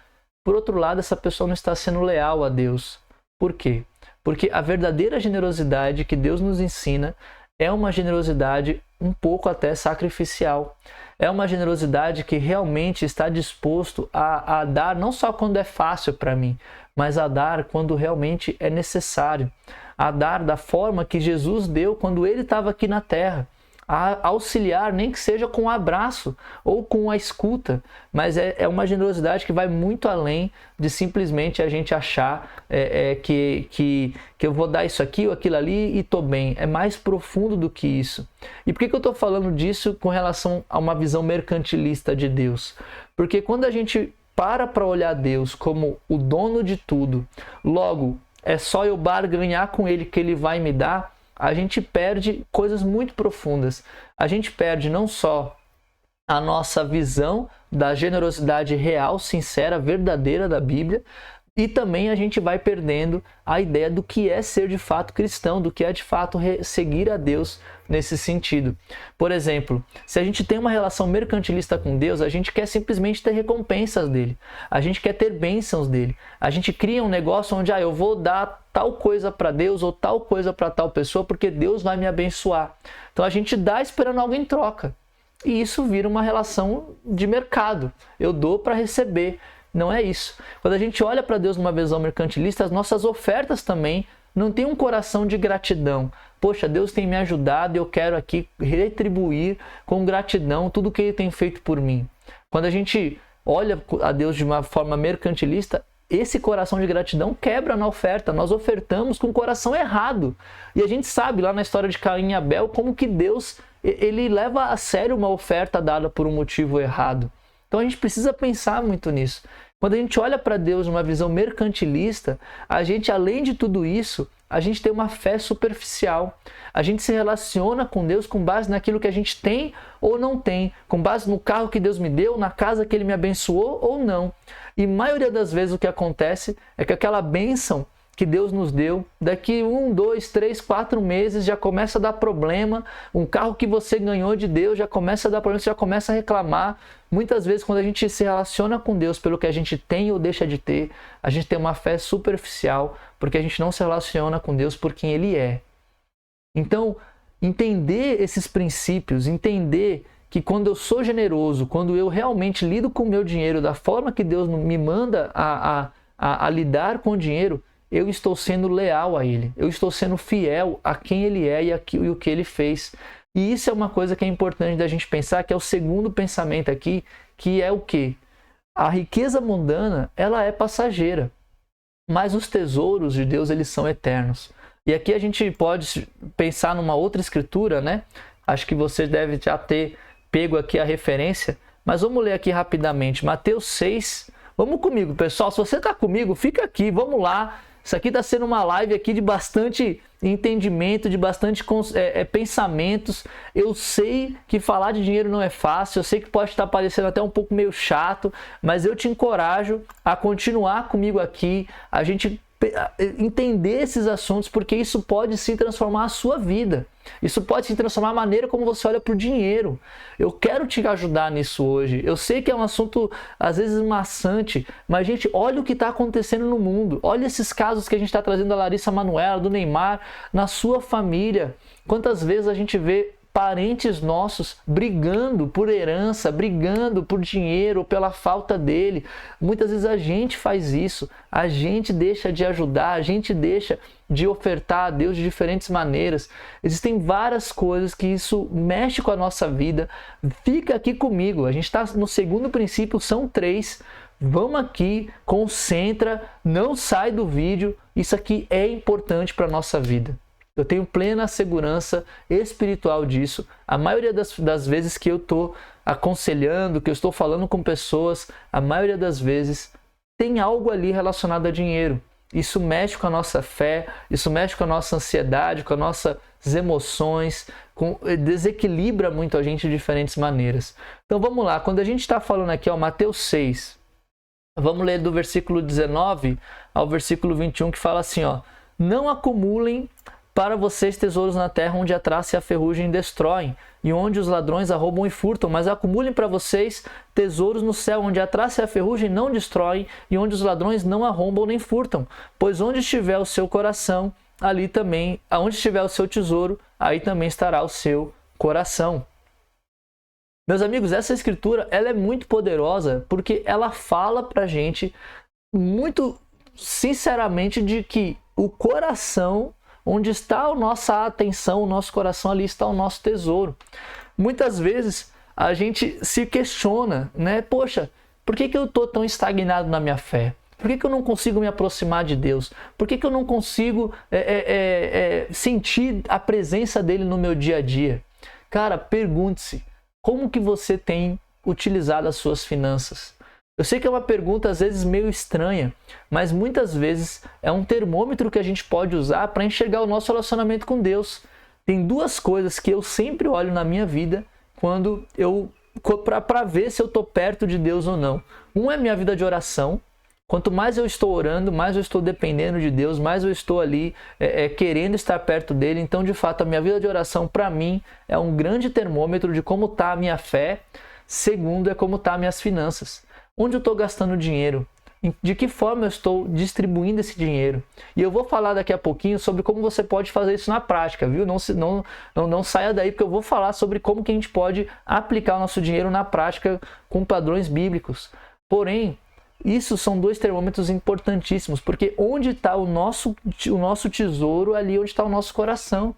Por outro lado, essa pessoa não está sendo leal a Deus. Por quê? Porque a verdadeira generosidade que Deus nos ensina é uma generosidade um pouco até sacrificial. É uma generosidade que realmente está disposto a dar, não só quando é fácil para mim, mas a dar quando realmente é necessário. A dar da forma que Jesus deu quando ele estava aqui na terra. A auxiliar, nem que seja com um abraço ou com a escuta, mas é uma generosidade que vai muito além de simplesmente a gente achar que eu vou dar isso aqui ou aquilo ali e estou bem. É mais profundo do que isso. E por que eu estou falando disso com relação a uma visão mercantilista de Deus? Porque quando a gente para olhar Deus como o dono de tudo, logo é só eu barganhar com ele que ele vai me dar, a gente perde coisas muito profundas. A gente perde não só a nossa visão da generosidade real, sincera, verdadeira da Bíblia, e também a gente vai perdendo a ideia do que é ser de fato cristão, do que é de fato seguir a Deus nesse sentido. Por exemplo, se a gente tem uma relação mercantilista com Deus, a gente quer simplesmente ter recompensas dele, a gente quer ter bênçãos dele, a gente cria um negócio onde eu vou dar tal coisa para Deus ou tal coisa para tal pessoa porque Deus vai me abençoar. Então a gente dá esperando algo em troca, e isso vira uma relação de mercado. Eu dou para receber. Não é isso. Quando a gente olha para Deus numa visão mercantilista, as nossas ofertas também não têm um coração de gratidão. Poxa, Deus tem me ajudado e eu quero aqui retribuir com gratidão tudo o que Ele tem feito por mim. Quando a gente olha a Deus de uma forma mercantilista, esse coração de gratidão quebra na oferta. Nós ofertamos com o coração errado. E a gente sabe lá na história de Caim e Abel como que Deus ele leva a sério uma oferta dada por um motivo errado. Então a gente precisa pensar muito nisso. Quando a gente olha para Deus numa visão mercantilista, a gente, além de tudo isso, a gente tem uma fé superficial. A gente se relaciona com Deus com base naquilo que a gente tem ou não tem, com base no carro que Deus me deu, na casa que Ele me abençoou ou não. E a maioria das vezes o que acontece é que aquela bênção que Deus nos deu, daqui 1, 2, 3, 4 meses já começa a dar problema. Um carro que você ganhou de Deus já começa a dar problema, você já começa a reclamar. Muitas vezes quando a gente se relaciona com Deus pelo que a gente tem ou deixa de ter, a gente tem uma fé superficial, porque a gente não se relaciona com Deus por quem Ele é. Então, entender esses princípios, entender que quando eu sou generoso, quando eu realmente lido com o meu dinheiro da forma que Deus me manda a lidar com o dinheiro, eu estou sendo leal a Ele, eu estou sendo fiel a quem Ele é e o que Ele fez. E isso é uma coisa que é importante da gente pensar, que é o segundo pensamento aqui, que é o quê? A riqueza mundana, ela é passageira, mas os tesouros de Deus, eles são eternos. E aqui a gente pode pensar numa outra escritura, né? Acho que você deve já ter pego aqui a referência, mas vamos ler aqui rapidamente, Mateus 6. Vamos comigo, pessoal, se você está comigo, fica aqui, vamos lá. Isso aqui está sendo uma live aqui de bastante entendimento, de bastante pensamentos. Eu sei que falar de dinheiro não é fácil, eu sei que pode estar parecendo até um pouco meio chato, mas eu te encorajo a continuar comigo aqui, a gente entender esses assuntos, porque isso pode sim transformar a sua vida. Isso pode sim transformar a maneira como você olha para o dinheiro. Eu quero te ajudar nisso hoje. Eu sei que é um assunto às vezes maçante, mas gente, olha o que está acontecendo no mundo. Olha esses casos que a gente está trazendo da Larissa Manoela, do Neymar, na sua família. Quantas vezes a gente vê parentes nossos brigando por herança, brigando por dinheiro, pela falta dele. Muitas vezes a gente faz isso, a gente deixa de ajudar, a gente deixa de ofertar a Deus de diferentes maneiras. Existem várias coisas que isso mexe com a nossa vida. Fica aqui comigo, a gente está no segundo princípio, são 3. Vamos aqui, concentra, não sai do vídeo, isso aqui é importante para a nossa vida. Eu tenho plena segurança espiritual disso. A maioria das vezes que eu estou aconselhando, que eu estou falando com pessoas, a maioria das vezes tem algo ali relacionado a dinheiro. Isso mexe com a nossa fé, isso mexe com a nossa ansiedade, com as nossas emoções, desequilibra muito a gente de diferentes maneiras. Então vamos lá, quando a gente está falando aqui, ó, Mateus 6, vamos ler do versículo 19 ao versículo 21, que fala assim, ó: não acumulem para vocês tesouros na terra, onde a traça e a ferrugem destroem, e onde os ladrões arrombam e furtam, mas acumulem para vocês tesouros no céu, onde a traça e a ferrugem não destroem, e onde os ladrões não arrombam nem furtam. Pois onde estiver o seu coração, ali também, aonde estiver o seu tesouro, aí também estará o seu coração. Meus amigos, essa escritura, ela é muito poderosa, porque ela fala para a gente, muito sinceramente, de que o coração, onde está a nossa atenção, o nosso coração, ali está o nosso tesouro. Muitas vezes a gente se questiona, né? Poxa, por que eu estou tão estagnado na minha fé? Por que eu não consigo me aproximar de Deus? Por que eu não consigo sentir a presença dele no meu dia a dia? Cara, pergunte-se, como que você tem utilizado as suas finanças? Eu sei que é uma pergunta às vezes meio estranha, mas muitas vezes é um termômetro que a gente pode usar para enxergar o nosso relacionamento com Deus. Tem 2 coisas que eu sempre olho na minha vida quando para ver se eu estou perto de Deus ou não. Um é minha vida de oração. Quanto mais eu estou orando, mais eu estou dependendo de Deus, mais eu estou ali querendo estar perto dele. Então, de fato, a minha vida de oração, para mim, é um grande termômetro de como está a minha fé. Segundo, é como estão as minhas finanças. Onde eu estou gastando dinheiro? De que forma eu estou distribuindo esse dinheiro? E eu vou falar daqui a pouquinho sobre como você pode fazer isso na prática, viu? Não saia daí, porque eu vou falar sobre como que a gente pode aplicar o nosso dinheiro na prática com padrões bíblicos. Porém, isso são 2 termômetros importantíssimos, porque onde está o nosso tesouro, ali onde está o nosso coração.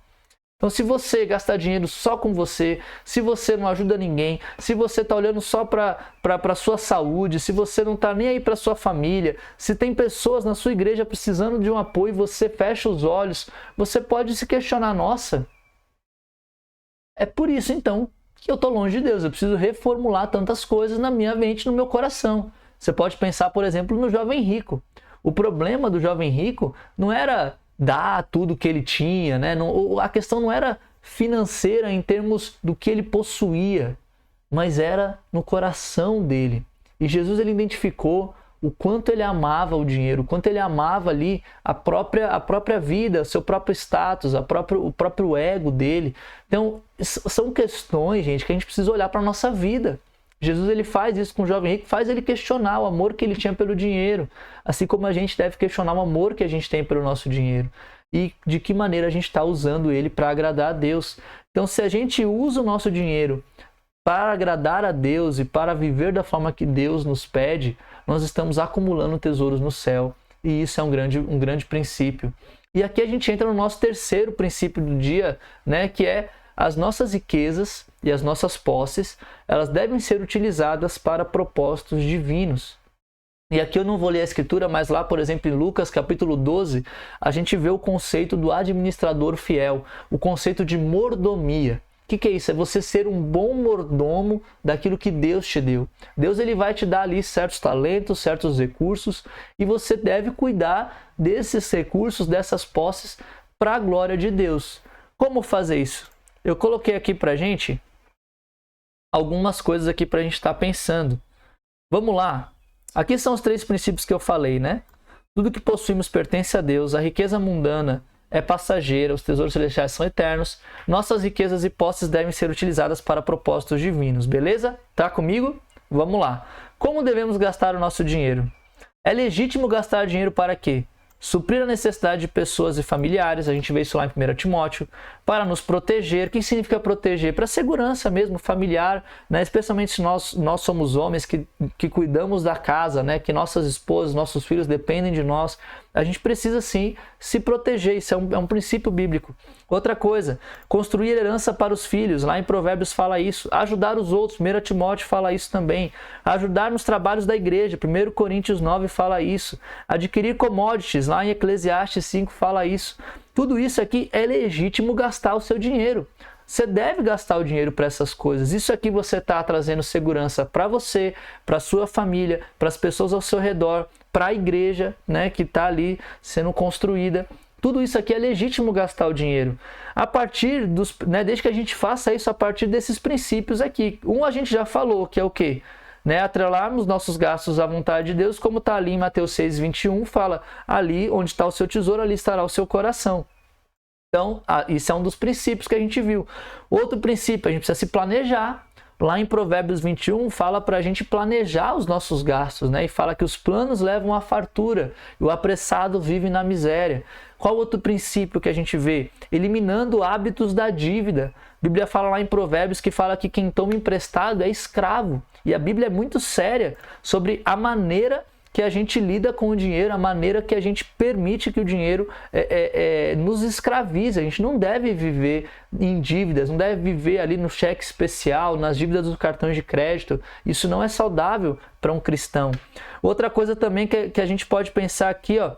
Então, se você gastar dinheiro só com você, se você não ajuda ninguém, se você está olhando só para a sua saúde, se você não está nem aí para a sua família, se tem pessoas na sua igreja precisando de um apoio e você fecha os olhos, você pode se questionar, nossa, é por isso então que eu estou longe de Deus, eu preciso reformular tantas coisas na minha mente, no meu coração. Você pode pensar, por exemplo, no jovem rico. O problema do jovem rico não era dar tudo que ele tinha, né? A questão não era financeira em termos do que ele possuía, mas era no coração dele. E Jesus, ele identificou o quanto ele amava o dinheiro, o quanto ele amava ali a própria vida, o seu próprio status, o próprio ego dele. Então, são questões, gente, que a gente precisa olhar para a nossa vida. Jesus, ele faz isso com o jovem rico, faz ele questionar o amor que ele tinha pelo dinheiro, assim como a gente deve questionar o amor que a gente tem pelo nosso dinheiro e de que maneira a gente está usando ele para agradar a Deus. Então, se a gente usa o nosso dinheiro para agradar a Deus e para viver da forma que Deus nos pede, nós estamos acumulando tesouros no céu, e isso é um grande princípio. E aqui a gente entra no nosso terceiro princípio do dia, né, que é as nossas riquezas e as nossas posses, elas devem ser utilizadas para propósitos divinos. E aqui eu não vou ler a escritura, mas lá, por exemplo, em Lucas capítulo 12, a gente vê o conceito do administrador fiel, o conceito de mordomia. O que é isso? É você ser um bom mordomo daquilo que Deus te deu. Deus, ele vai te dar ali certos talentos, certos recursos, e você deve cuidar desses recursos, dessas posses, para a glória de Deus. Como fazer isso? Eu coloquei aqui pra gente algumas coisas aqui pra gente estar pensando. Vamos lá. Aqui são os 3 princípios que eu falei, né? Tudo que possuímos pertence a Deus, a riqueza mundana é passageira, os tesouros celestiais são eternos, nossas riquezas e posses devem ser utilizadas para propósitos divinos, beleza? Tá comigo? Vamos lá. Como devemos gastar o nosso dinheiro? É legítimo gastar dinheiro para quê? Suprir a necessidade de pessoas e familiares, a gente vê isso lá em 1 Timóteo, para nos proteger. O que significa proteger? Para a segurança mesmo, familiar, né? Especialmente se nós somos homens que cuidamos da casa, né? Que nossas esposas, nossos filhos dependem de nós. A gente precisa sim se proteger, isso é um princípio bíblico. Outra coisa, construir herança para os filhos, lá em Provérbios fala isso. Ajudar os outros, 1 Timóteo fala isso também. Ajudar nos trabalhos da igreja, 1 Coríntios 9 fala isso. Adquirir commodities, lá em Eclesiastes 5 fala isso. Tudo isso aqui é legítimo gastar o seu dinheiro. Você deve gastar o dinheiro para essas coisas. Isso aqui você está trazendo segurança para você, para sua família, para as pessoas ao seu redor, para a igreja, né, que está ali sendo construída. Tudo isso aqui é legítimo gastar o dinheiro. A partir dos, né, desde que a gente faça isso a partir desses princípios aqui. A gente já falou, que é o quê? Né, atrelarmos nossos gastos à vontade de Deus, como está ali em Mateus 6,21, fala, ali onde está o seu tesouro, ali estará o seu coração. Então, isso é um dos princípios que a gente viu. Outro princípio, a gente precisa se planejar. Lá em Provérbios 21, fala para a gente planejar os nossos gastos, né? E fala que os planos levam à fartura e o apressado vive na miséria. Qual outro princípio que a gente vê? Eliminando hábitos da dívida. A Bíblia fala lá em Provérbios que fala que quem toma emprestado é escravo. E a Bíblia é muito séria sobre a maneira que a gente lida com o dinheiro, a maneira que a gente permite que o dinheiro nos escravize. A gente não deve viver em dívidas, não deve viver ali no cheque especial, nas dívidas dos cartões de crédito. Isso não é saudável para um cristão. Outra coisa também que a gente pode pensar aqui, ó,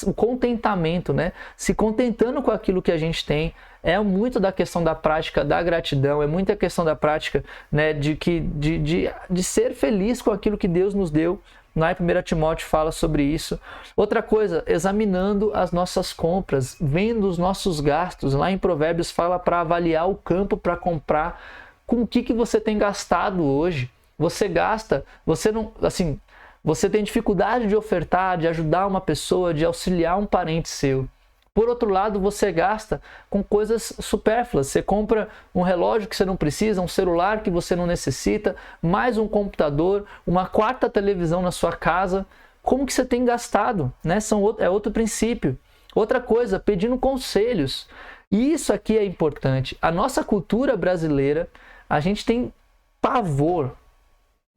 o contentamento, né? Se contentando com aquilo que a gente tem, é muito da questão da prática da gratidão, é muita questão da prática, né, de ser feliz com aquilo que Deus nos deu. Lá em 1 Timóteo fala sobre isso. Outra coisa, examinando as nossas compras, vendo os nossos gastos. Lá em Provérbios fala para avaliar o campo para comprar. Com o que você tem gastado hoje? Você gasta, você não, assim, você tem dificuldade de ofertar, de ajudar uma pessoa, de auxiliar um parente seu. Por outro lado, você gasta com coisas supérfluas. Você compra um relógio que você não precisa, um celular que você não necessita, mais um computador, uma 4ª televisão na sua casa. Como que você tem gastado? Né? É outro princípio. Outra coisa, pedindo conselhos. E isso aqui é importante. A nossa cultura brasileira, a gente tem pavor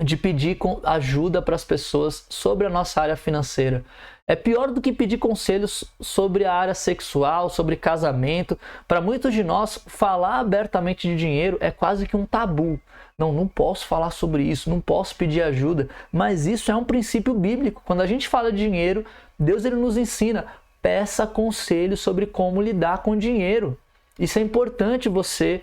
de pedir ajuda para as pessoas sobre a nossa área financeira. É pior do que pedir conselhos sobre a área sexual, sobre casamento. Para muitos de nós, falar abertamente de dinheiro é quase que um tabu. Não posso falar sobre isso, não posso pedir ajuda. Mas isso é um princípio bíblico. Quando a gente fala de dinheiro, Deus ele nos ensina, peça conselho sobre como lidar com dinheiro. Isso é importante você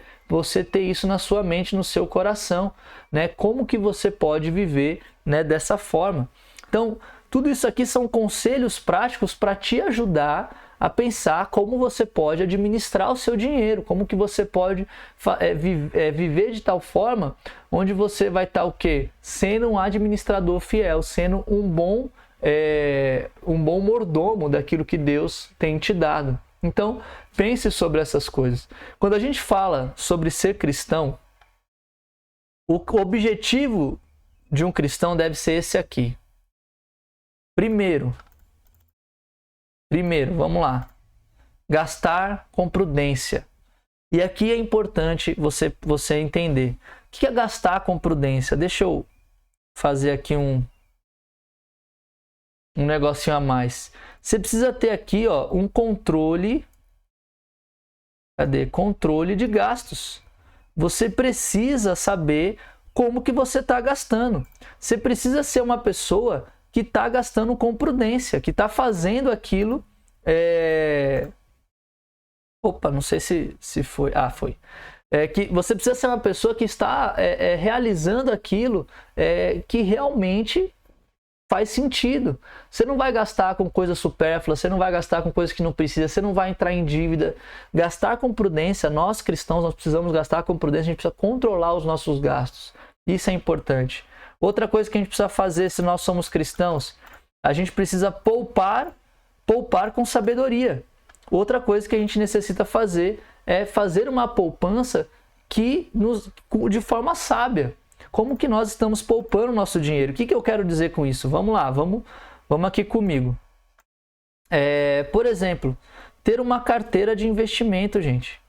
ter isso na sua mente, no seu coração, né? Como que você pode viver, né, dessa forma. Então, tudo isso aqui são conselhos práticos para te ajudar a pensar como você pode administrar o seu dinheiro, como que você pode viver de tal forma onde você vai estar o quê? Sendo um administrador fiel, sendo um bom mordomo daquilo que Deus tem te dado. Então, pense sobre essas coisas. Quando a gente fala sobre ser cristão, o objetivo de um cristão deve ser esse aqui. Primeiro, vamos lá. Gastar com prudência. E aqui é importante você entender. O que é gastar com prudência? Deixa eu fazer aqui um negocinho a mais. Você precisa ter aqui, ó, um controle. Cadê? Controle de gastos. Você precisa saber como que você está gastando. Você precisa ser uma pessoa que está gastando com prudência, que está fazendo aquilo. Opa, não sei se foi. Ah, foi. Que você precisa ser uma pessoa que está realizando aquilo que realmente faz sentido. Você não vai gastar com coisas supérfluas, você não vai gastar com coisas que não precisa, você não vai entrar em dívida. Gastar com prudência, nós cristãos, nós precisamos gastar com prudência, a gente precisa controlar os nossos gastos. Isso é importante. Outra coisa que a gente precisa fazer se nós somos cristãos, a gente precisa poupar com sabedoria. Outra coisa que a gente necessita fazer é fazer uma poupança de forma sábia. Como que nós estamos poupando o nosso dinheiro? O que eu quero dizer com isso? Vamos lá, vamos aqui comigo. Por exemplo, ter uma carteira de investimento, gente.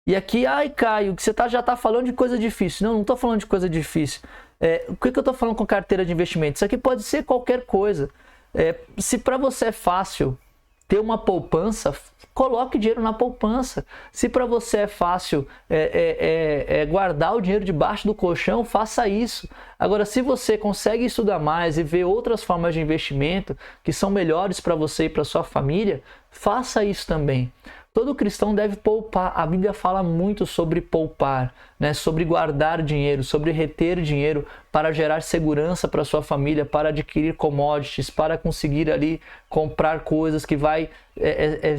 E aqui, Caio, que você já está falando de coisa difícil. Não estou falando de coisa difícil. O que eu estou falando com carteira de investimento? Isso aqui pode ser qualquer coisa. Se para você é fácil ter uma poupança, coloque dinheiro na poupança. Se para você é fácil guardar o dinheiro debaixo do colchão, faça isso. Agora, se você consegue estudar mais e ver outras formas de investimento que são melhores para você e para sua família, faça isso também. Todo cristão deve poupar. A Bíblia fala muito sobre poupar, né? Sobre guardar dinheiro, sobre reter dinheiro para gerar segurança para sua família, para adquirir commodities, para conseguir ali comprar coisas que vai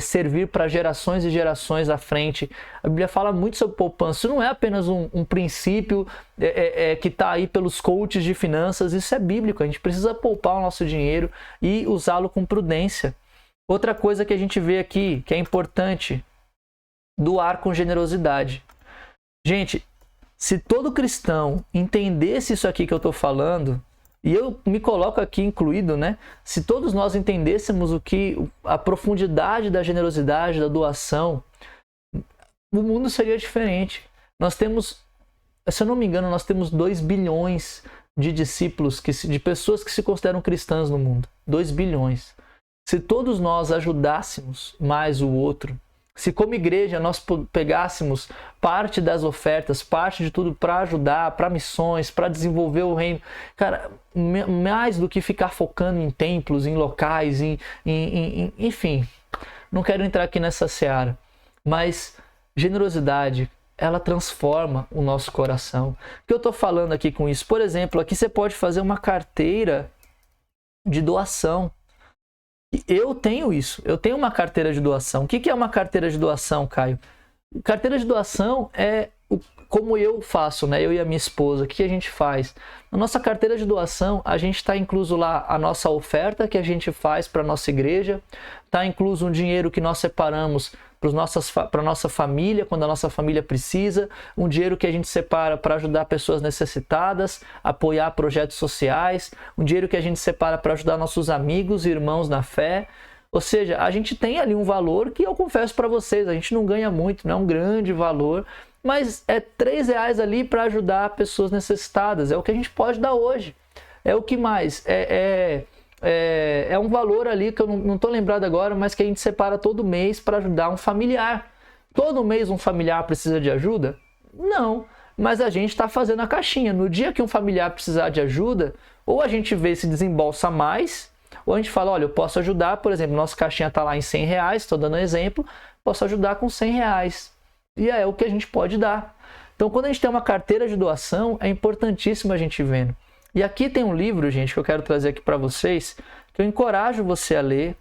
servir para gerações e gerações à frente. A Bíblia fala muito sobre poupança. Isso não é apenas um princípio que está aí pelos coaches de finanças. Isso é bíblico. A gente precisa poupar o nosso dinheiro e usá-lo com prudência. Outra coisa que a gente vê aqui, que é importante, doar com generosidade. Gente, se todo cristão entendesse isso aqui que eu estou falando, e eu me coloco aqui incluído, né? Se todos nós entendêssemos a profundidade da generosidade, da doação, o mundo seria diferente. Nós temos, se eu não me engano, nós temos 2 bilhões de discípulos, de pessoas que se consideram cristãs no mundo. 2 bilhões. Se todos nós ajudássemos mais o outro, se como igreja nós pegássemos parte das ofertas, parte de tudo para ajudar, para missões, para desenvolver o reino, cara, mais do que ficar focando em templos, em locais, enfim, não quero entrar aqui nessa seara, mas generosidade, ela transforma o nosso coração. O que eu estou falando aqui com isso? Por exemplo, aqui você pode fazer uma carteira de doação. Eu tenho isso, eu tenho uma carteira de doação. O que é uma carteira de doação, Caio? Carteira de doação é como eu faço, né? Eu e a minha esposa, o que a gente faz? Na nossa carteira de doação, a gente está incluso lá a nossa oferta que a gente faz para a nossa igreja, está incluso um dinheiro que nós separamos para a nossa família, quando a nossa família precisa, um dinheiro que a gente separa para ajudar pessoas necessitadas, apoiar projetos sociais, um dinheiro que a gente separa para ajudar nossos amigos e irmãos na fé. Ou seja, a gente tem ali um valor que eu confesso para vocês, a gente não ganha muito, não é um grande valor, mas é R$3 ali para ajudar pessoas necessitadas. É o que a gente pode dar hoje. É o que mais? É um valor ali que eu não estou lembrado agora, mas que a gente separa todo mês para ajudar um familiar. Todo mês um familiar precisa de ajuda? Não, mas a gente está fazendo a caixinha. No dia que um familiar precisar de ajuda, ou a gente vê se desembolsa mais, ou a gente fala, olha, eu posso ajudar, por exemplo, nossa caixinha está lá em R$100, estou dando um exemplo, posso ajudar com R$100. E é o que a gente pode dar. Então, quando a gente tem uma carteira de doação, é importantíssimo a gente vendo. E aqui tem um livro, gente, que eu quero trazer aqui para vocês, que eu encorajo você a ler.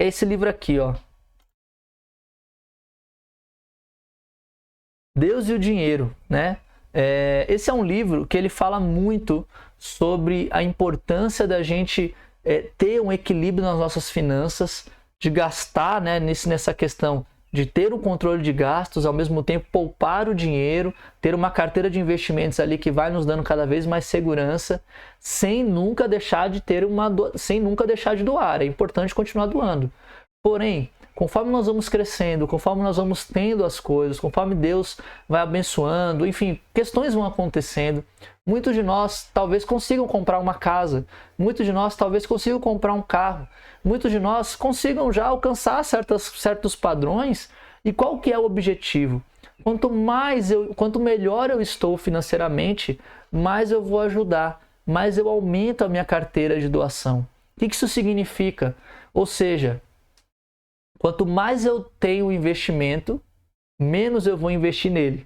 É esse livro aqui, ó. Deus e o Dinheiro, né? Esse é um livro que ele fala muito sobre a importância da gente ter um equilíbrio nas nossas finanças, de gastar, né, nessa questão de ter um controle de gastos, ao mesmo tempo poupar o dinheiro, ter uma carteira de investimentos ali que vai nos dando cada vez mais segurança, sem nunca deixar de sem nunca deixar de doar. É importante continuar doando. Porém, conforme nós vamos crescendo, conforme nós vamos tendo as coisas, conforme Deus vai abençoando, enfim, questões vão acontecendo. Muitos de nós talvez consigam comprar uma casa, muitos de nós talvez consigam comprar um carro, muitos de nós consigam já alcançar certos padrões. E qual que é o objetivo? Quanto melhor eu estou financeiramente, mais eu vou ajudar, mais eu aumento a minha carteira de doação. O que isso significa? Ou seja, quanto mais eu tenho investimento, menos eu vou investir nele,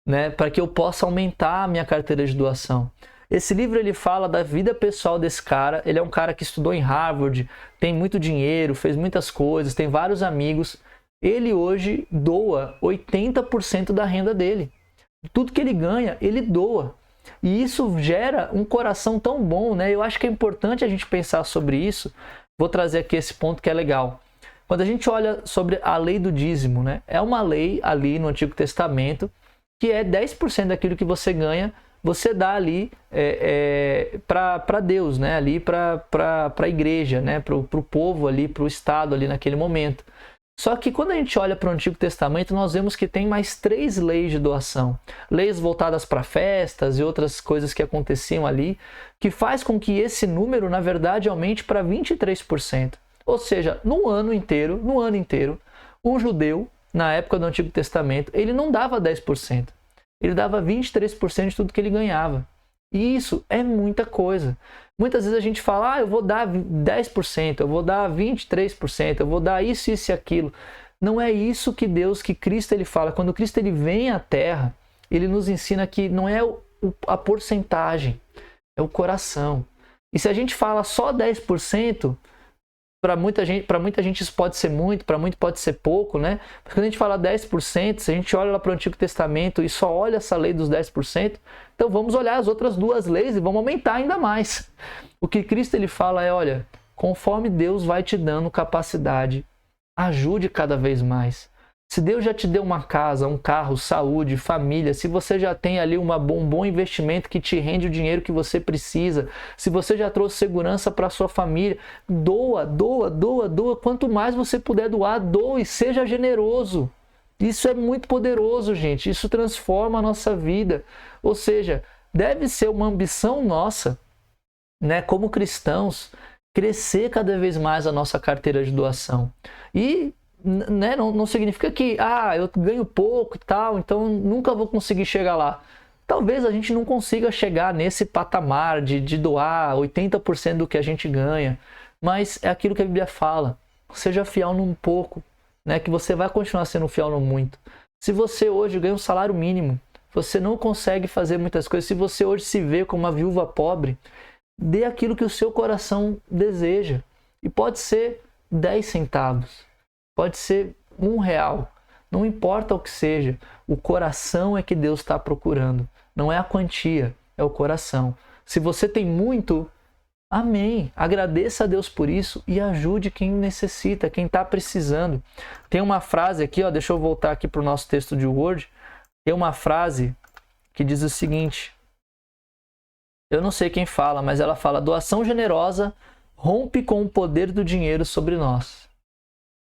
né? Para que eu possa aumentar a minha carteira de doação. Esse livro ele fala da vida pessoal desse cara. Ele é um cara que estudou em Harvard, tem muito dinheiro, fez muitas coisas, tem vários amigos. Ele hoje doa 80% da renda dele. Tudo que ele ganha, ele doa. E isso gera um coração tão bom, né? Eu acho que é importante a gente pensar sobre isso. Vou trazer aqui esse ponto que é legal. Quando a gente olha sobre a lei do dízimo, né? É uma lei ali no Antigo Testamento que é 10% daquilo que você ganha, você dá ali para Deus, né? Ali para a igreja, né? Para o povo ali, para o Estado ali naquele momento. Só que quando a gente olha para o Antigo Testamento, nós vemos que tem mais 3 leis de doação. Leis voltadas para festas e outras coisas que aconteciam ali, que faz com que esse número, na verdade, aumente para 23%. Ou seja, no ano inteiro, um judeu, na época do Antigo Testamento, ele não dava 10%. Ele dava 23% de tudo que ele ganhava. E isso é muita coisa. Muitas vezes a gente fala, eu vou dar 10%, eu vou dar 23%, eu vou dar isso, isso e aquilo. Não é isso que Cristo ele fala. Quando Cristo ele vem à Terra, ele nos ensina que não é a porcentagem, é o coração. E se a gente fala só 10%, para muita gente isso pode ser muito, para muito pode ser pouco, né? Mas quando a gente fala 10%, se a gente olha lá para o Antigo Testamento e só olha essa lei dos 10%, então vamos olhar as outras 2 leis e vamos aumentar ainda mais. O que Cristo ele fala é, olha, conforme Deus vai te dando capacidade, ajude cada vez mais. Se Deus já te deu uma casa, um carro, saúde, família, se você já tem ali um bom investimento que te rende o dinheiro que você precisa, se você já trouxe segurança para a sua família, doa. Quanto mais você puder doar, doe, seja generoso. Isso é muito poderoso, gente. Isso transforma a nossa vida. Ou seja, deve ser uma ambição nossa, né, como cristãos, crescer cada vez mais a nossa carteira de doação. E né, não significa que eu ganho pouco e tal, então nunca vou conseguir chegar lá. Talvez a gente não consiga chegar nesse patamar de doar 80% do que a gente ganha, mas é aquilo que a Bíblia fala. Seja fiel num pouco, né, que você vai continuar sendo fiel no muito. Se você hoje ganha um salário mínimo, você não consegue fazer muitas coisas, se você hoje se vê como uma viúva pobre, dê aquilo que o seu coração deseja. E pode ser 10 centavos. Pode ser R$1, não importa o que seja, o coração é que Deus está procurando, não é a quantia, é o coração. Se você tem muito, amém, agradeça a Deus por isso e ajude quem necessita, quem está precisando. Tem uma frase aqui, deixa eu voltar aqui para o nosso texto de Word, tem uma frase que diz o seguinte, eu não sei quem fala, mas ela fala, doação generosa rompe com o poder do dinheiro sobre nós.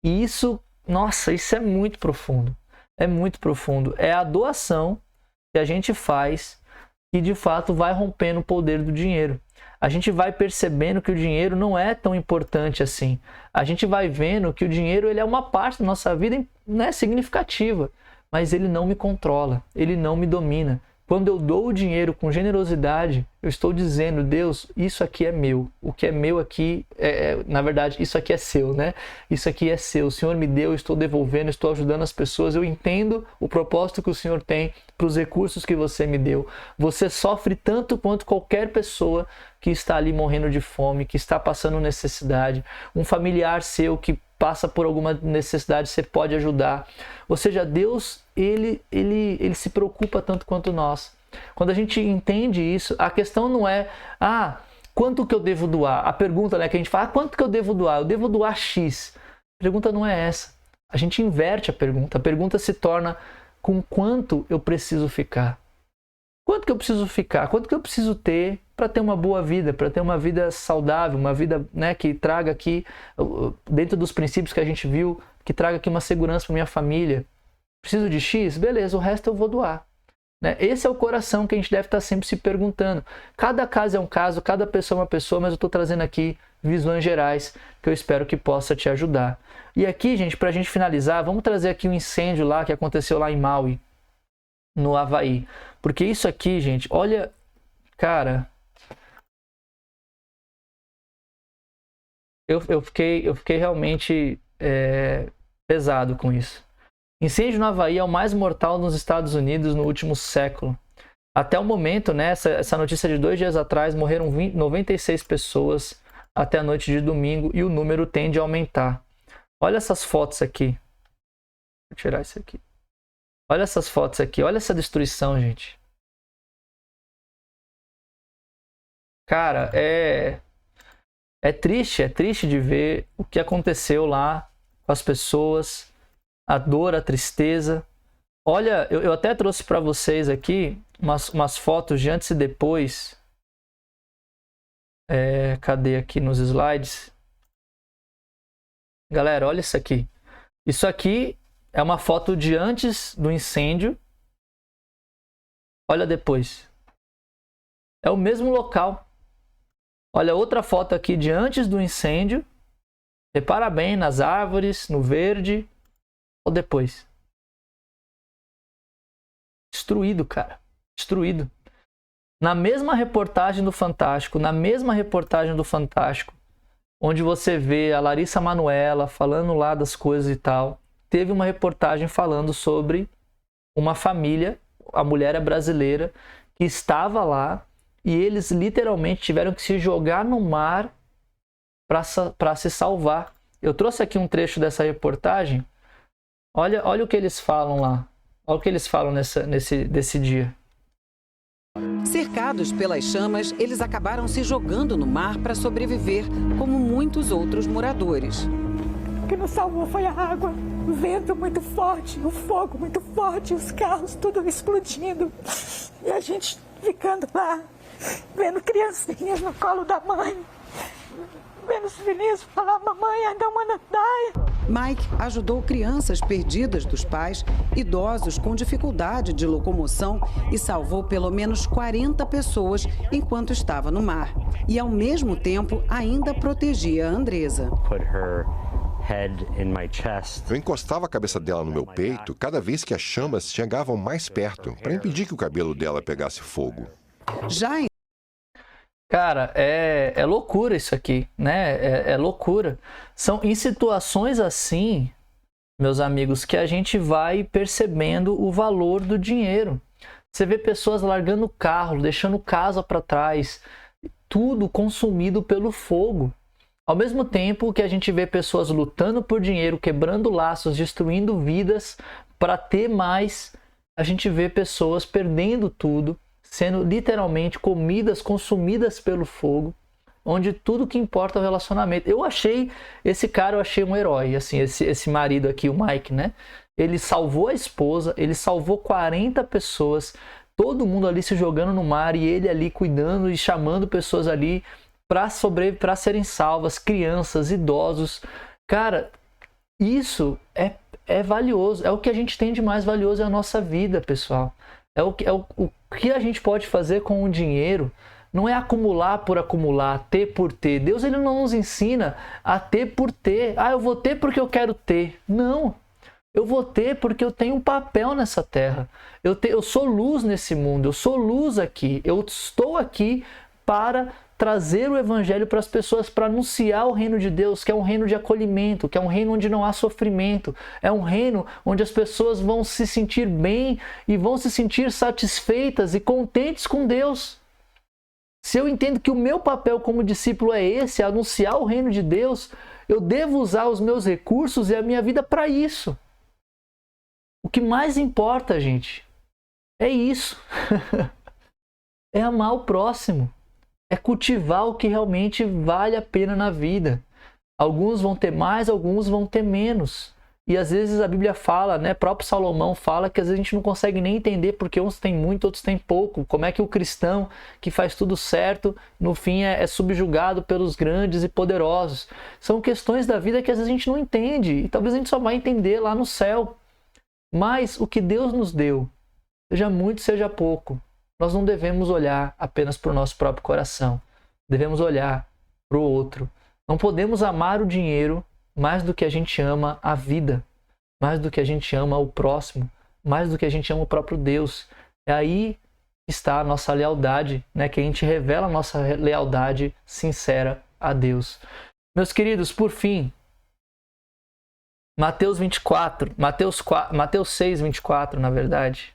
E isso, nossa, isso é muito profundo. É muito profundo. É a doação que a gente faz que de fato vai rompendo o poder do dinheiro. A gente vai percebendo que o dinheiro não é tão importante assim. A gente vai vendo que o dinheiro ele é uma parte da nossa vida, né, significativa, mas ele não me controla, ele não me domina. Quando eu dou o dinheiro com generosidade, eu estou dizendo, Deus, isso aqui é meu. O que é meu aqui, na verdade, isso aqui é seu, né? Isso aqui é seu. O Senhor me deu, eu estou devolvendo, estou ajudando as pessoas. Eu entendo o propósito que o Senhor tem para os recursos que você me deu. Você sofre tanto quanto qualquer pessoa que está ali morrendo de fome, que está passando necessidade. Um familiar seu que passa por alguma necessidade, você pode ajudar. Ou seja, Deus, ele se preocupa tanto quanto nós. Quando a gente entende isso, a questão não é, quanto que eu devo doar? A pergunta, né, que a gente fala, quanto que eu devo doar? Eu devo doar X. A pergunta não é essa. A gente inverte a pergunta. A pergunta se torna, com quanto eu preciso ficar? Quanto que eu preciso ficar? Quanto que eu preciso ter para ter uma boa vida, para ter uma vida saudável, uma vida, né, que traga aqui, dentro dos princípios que a gente viu, que traga aqui uma segurança para minha família? Preciso de X? Beleza, o resto eu vou doar. Né? Esse é o coração que a gente deve estar sempre se perguntando. Cada caso é um caso, cada pessoa é uma pessoa, mas eu estou trazendo aqui visões gerais que eu espero que possa te ajudar. E aqui, gente, para a gente finalizar, vamos trazer aqui um incêndio lá que aconteceu lá em Maui, no Havaí. Porque isso aqui, gente, olha, cara, eu fiquei realmente pesado com isso. Incêndio no Havaí é o mais mortal nos Estados Unidos no último século. Até o momento, né, essa notícia de 2 dias atrás, morreram 96 pessoas até a noite de domingo e o número tende a aumentar. Olha essas fotos aqui. Vou tirar isso aqui. Olha essas fotos aqui, olha essa destruição, gente. Cara, é triste de ver o que aconteceu lá com as pessoas, a dor, a tristeza. Olha, eu até trouxe para vocês aqui umas fotos de antes e depois. Cadê aqui nos slides? Galera, olha isso aqui. Isso aqui é uma foto de antes do incêndio. Olha depois. É o mesmo local. Olha outra foto aqui de antes do incêndio. Repara bem nas árvores, no verde. Ou depois. Destruído, cara. Destruído. Na mesma reportagem do Fantástico, onde você vê a Larissa Manoela falando lá das coisas e tal, teve uma reportagem falando sobre uma família, a mulher é brasileira, que estava lá e eles literalmente tiveram que se jogar no mar para se salvar. Eu trouxe aqui um trecho dessa reportagem. Olha o que eles falam lá. Olha o que eles falam desse dia. Cercados pelas chamas, eles acabaram se jogando no mar para sobreviver, como muitos outros moradores. O que nos salvou foi a água, o vento muito forte, o fogo muito forte, os carros tudo explodindo. E a gente ficando lá, vendo criancinhas no colo da mãe, vendo os filhinhos falar, mamãe, I don't wanna die. Mike ajudou crianças perdidas dos pais, idosos com dificuldade de locomoção e salvou pelo menos 40 pessoas enquanto estava no mar. E, ao mesmo tempo, ainda protegia a Andresa. Eu encostava a cabeça dela no meu peito cada vez que as chamas chegavam mais perto, para impedir que o cabelo dela pegasse fogo. Já em Cara, é loucura isso aqui, né? É loucura. São em situações assim, meus amigos, que a gente vai percebendo o valor do dinheiro. Você vê pessoas largando o carro, deixando casa para trás, tudo consumido pelo fogo. Ao mesmo tempo que a gente vê pessoas lutando por dinheiro, quebrando laços, destruindo vidas para ter mais, a gente vê pessoas perdendo tudo, sendo literalmente consumidas pelo fogo, onde tudo que importa é o relacionamento. Esse cara eu achei um herói, assim, esse marido aqui, o Mike, né? Ele salvou a esposa, ele salvou 40 pessoas, todo mundo ali se jogando no mar e ele ali cuidando e chamando pessoas ali para serem salvas, crianças, idosos. Cara, Isso é valioso, é o que a gente tem de mais valioso, é a nossa vida, pessoal. O que a gente pode fazer com o dinheiro. Não é acumular por acumular, ter por ter. Deus ele não nos ensina a ter por ter. Eu vou ter porque eu quero ter. Não. Eu vou ter porque eu tenho um papel nessa terra. Eu sou luz nesse mundo. Eu sou luz aqui. Eu estou aqui para trazer o evangelho para as pessoas, para anunciar o reino de Deus, que é um reino de acolhimento, que é um reino onde não há sofrimento. É um reino onde as pessoas vão se sentir bem e vão se sentir satisfeitas e contentes com Deus. Se eu entendo que o meu papel como discípulo é esse, anunciar o reino de Deus, eu devo usar os meus recursos e a minha vida para isso. O que mais importa, gente, é isso. É amar o próximo. É cultivar o que realmente vale a pena na vida. Alguns vão ter mais, alguns vão ter menos. E às vezes a Bíblia fala, né? Próprio Salomão fala que às vezes a gente não consegue nem entender porque uns têm muito, outros têm pouco. Como é que o cristão que faz tudo certo, no fim é subjugado pelos grandes e poderosos. São questões da vida que às vezes a gente não entende e talvez a gente só vai entender lá no céu. Mas o que Deus nos deu, seja muito, seja pouco, nós não devemos olhar apenas para o nosso próprio coração. Devemos olhar para o outro. Não podemos amar o dinheiro mais do que a gente ama a vida, mais do que a gente ama o próximo, mais do que a gente ama o próprio Deus. É aí que está a nossa lealdade, né? Que a gente revela a nossa lealdade sincera a Deus. Meus queridos, por fim, Mateus 6, 24, na verdade.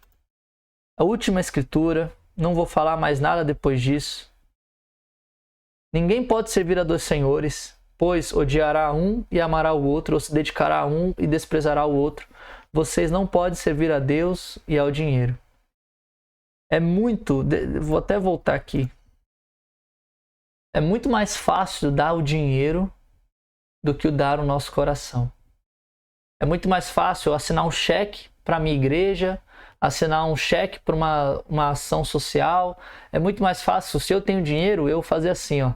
A última escritura, não vou falar mais nada depois disso. Ninguém pode servir a 2 senhores, pois odiará um e amará o outro, ou se dedicará a um e desprezará o outro. Vocês não podem servir a Deus e ao dinheiro. Vou até voltar aqui. É muito mais fácil dar o dinheiro do que o dar o nosso coração. É muito mais fácil eu assinar um cheque para a minha igreja, assinar um cheque para uma ação social. É muito mais fácil, se eu tenho dinheiro, eu fazer assim, ó,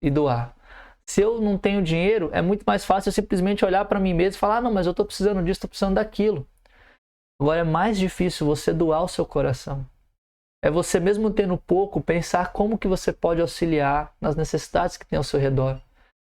e doar. Se eu não tenho dinheiro, é muito mais fácil eu simplesmente olhar para mim mesmo e falar, não, mas eu estou precisando disso, estou precisando daquilo. Agora é mais difícil você doar o seu coração. É você mesmo tendo pouco, pensar como que você pode auxiliar nas necessidades que tem ao seu redor.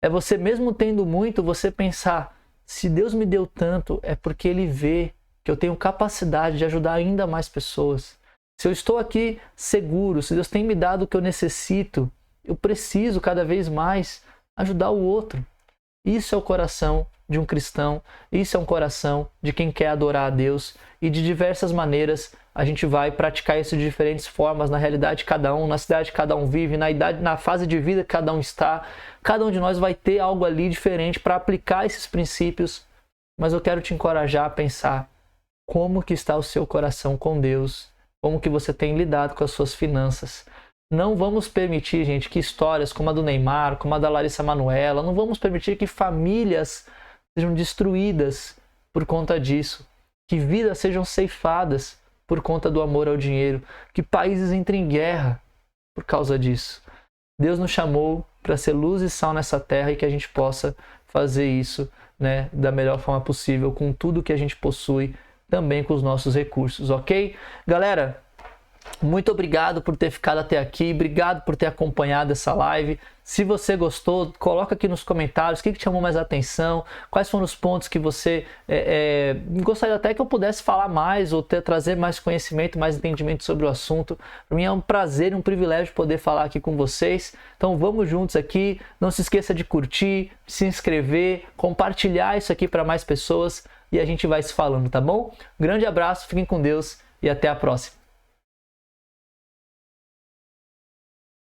É você mesmo tendo muito, você pensar, se Deus me deu tanto, é porque Ele vê que eu tenho capacidade de ajudar ainda mais pessoas. Se eu estou aqui seguro, se Deus tem me dado o que eu necessito, eu preciso cada vez mais ajudar o outro. Isso é o coração de um cristão, isso é um coração de quem quer adorar a Deus e de diversas maneiras a gente vai praticar isso de diferentes formas, na realidade de cada um, na cidade que cada um vive, na fase de vida que cada um está. Cada um de nós vai ter algo ali diferente para aplicar esses princípios, mas eu quero te encorajar a pensar como que está o seu coração com Deus, como que você tem lidado com as suas finanças. Não vamos permitir, gente, que histórias como a do Neymar, como a da Larissa Manoela, não vamos permitir que famílias sejam destruídas por conta disso, que vidas sejam ceifadas por conta do amor ao dinheiro, que países entrem em guerra por causa disso. Deus nos chamou para ser luz e sal nessa terra e que a gente possa fazer isso, né, da melhor forma possível, com tudo que a gente possui, também com os nossos recursos, ok? Galera, muito obrigado por ter ficado até aqui, obrigado por ter acompanhado essa live. Se você gostou, coloca aqui nos comentários o que te chamou mais a atenção, quais foram os pontos que você gostaria até que eu pudesse falar mais ou trazer mais conhecimento, mais entendimento sobre o assunto. Para mim é um prazer e um privilégio poder falar aqui com vocês. Então vamos juntos aqui, não se esqueça de curtir, se inscrever, compartilhar isso aqui para mais pessoas e a gente vai se falando, tá bom? Grande abraço, fiquem com Deus e até a próxima.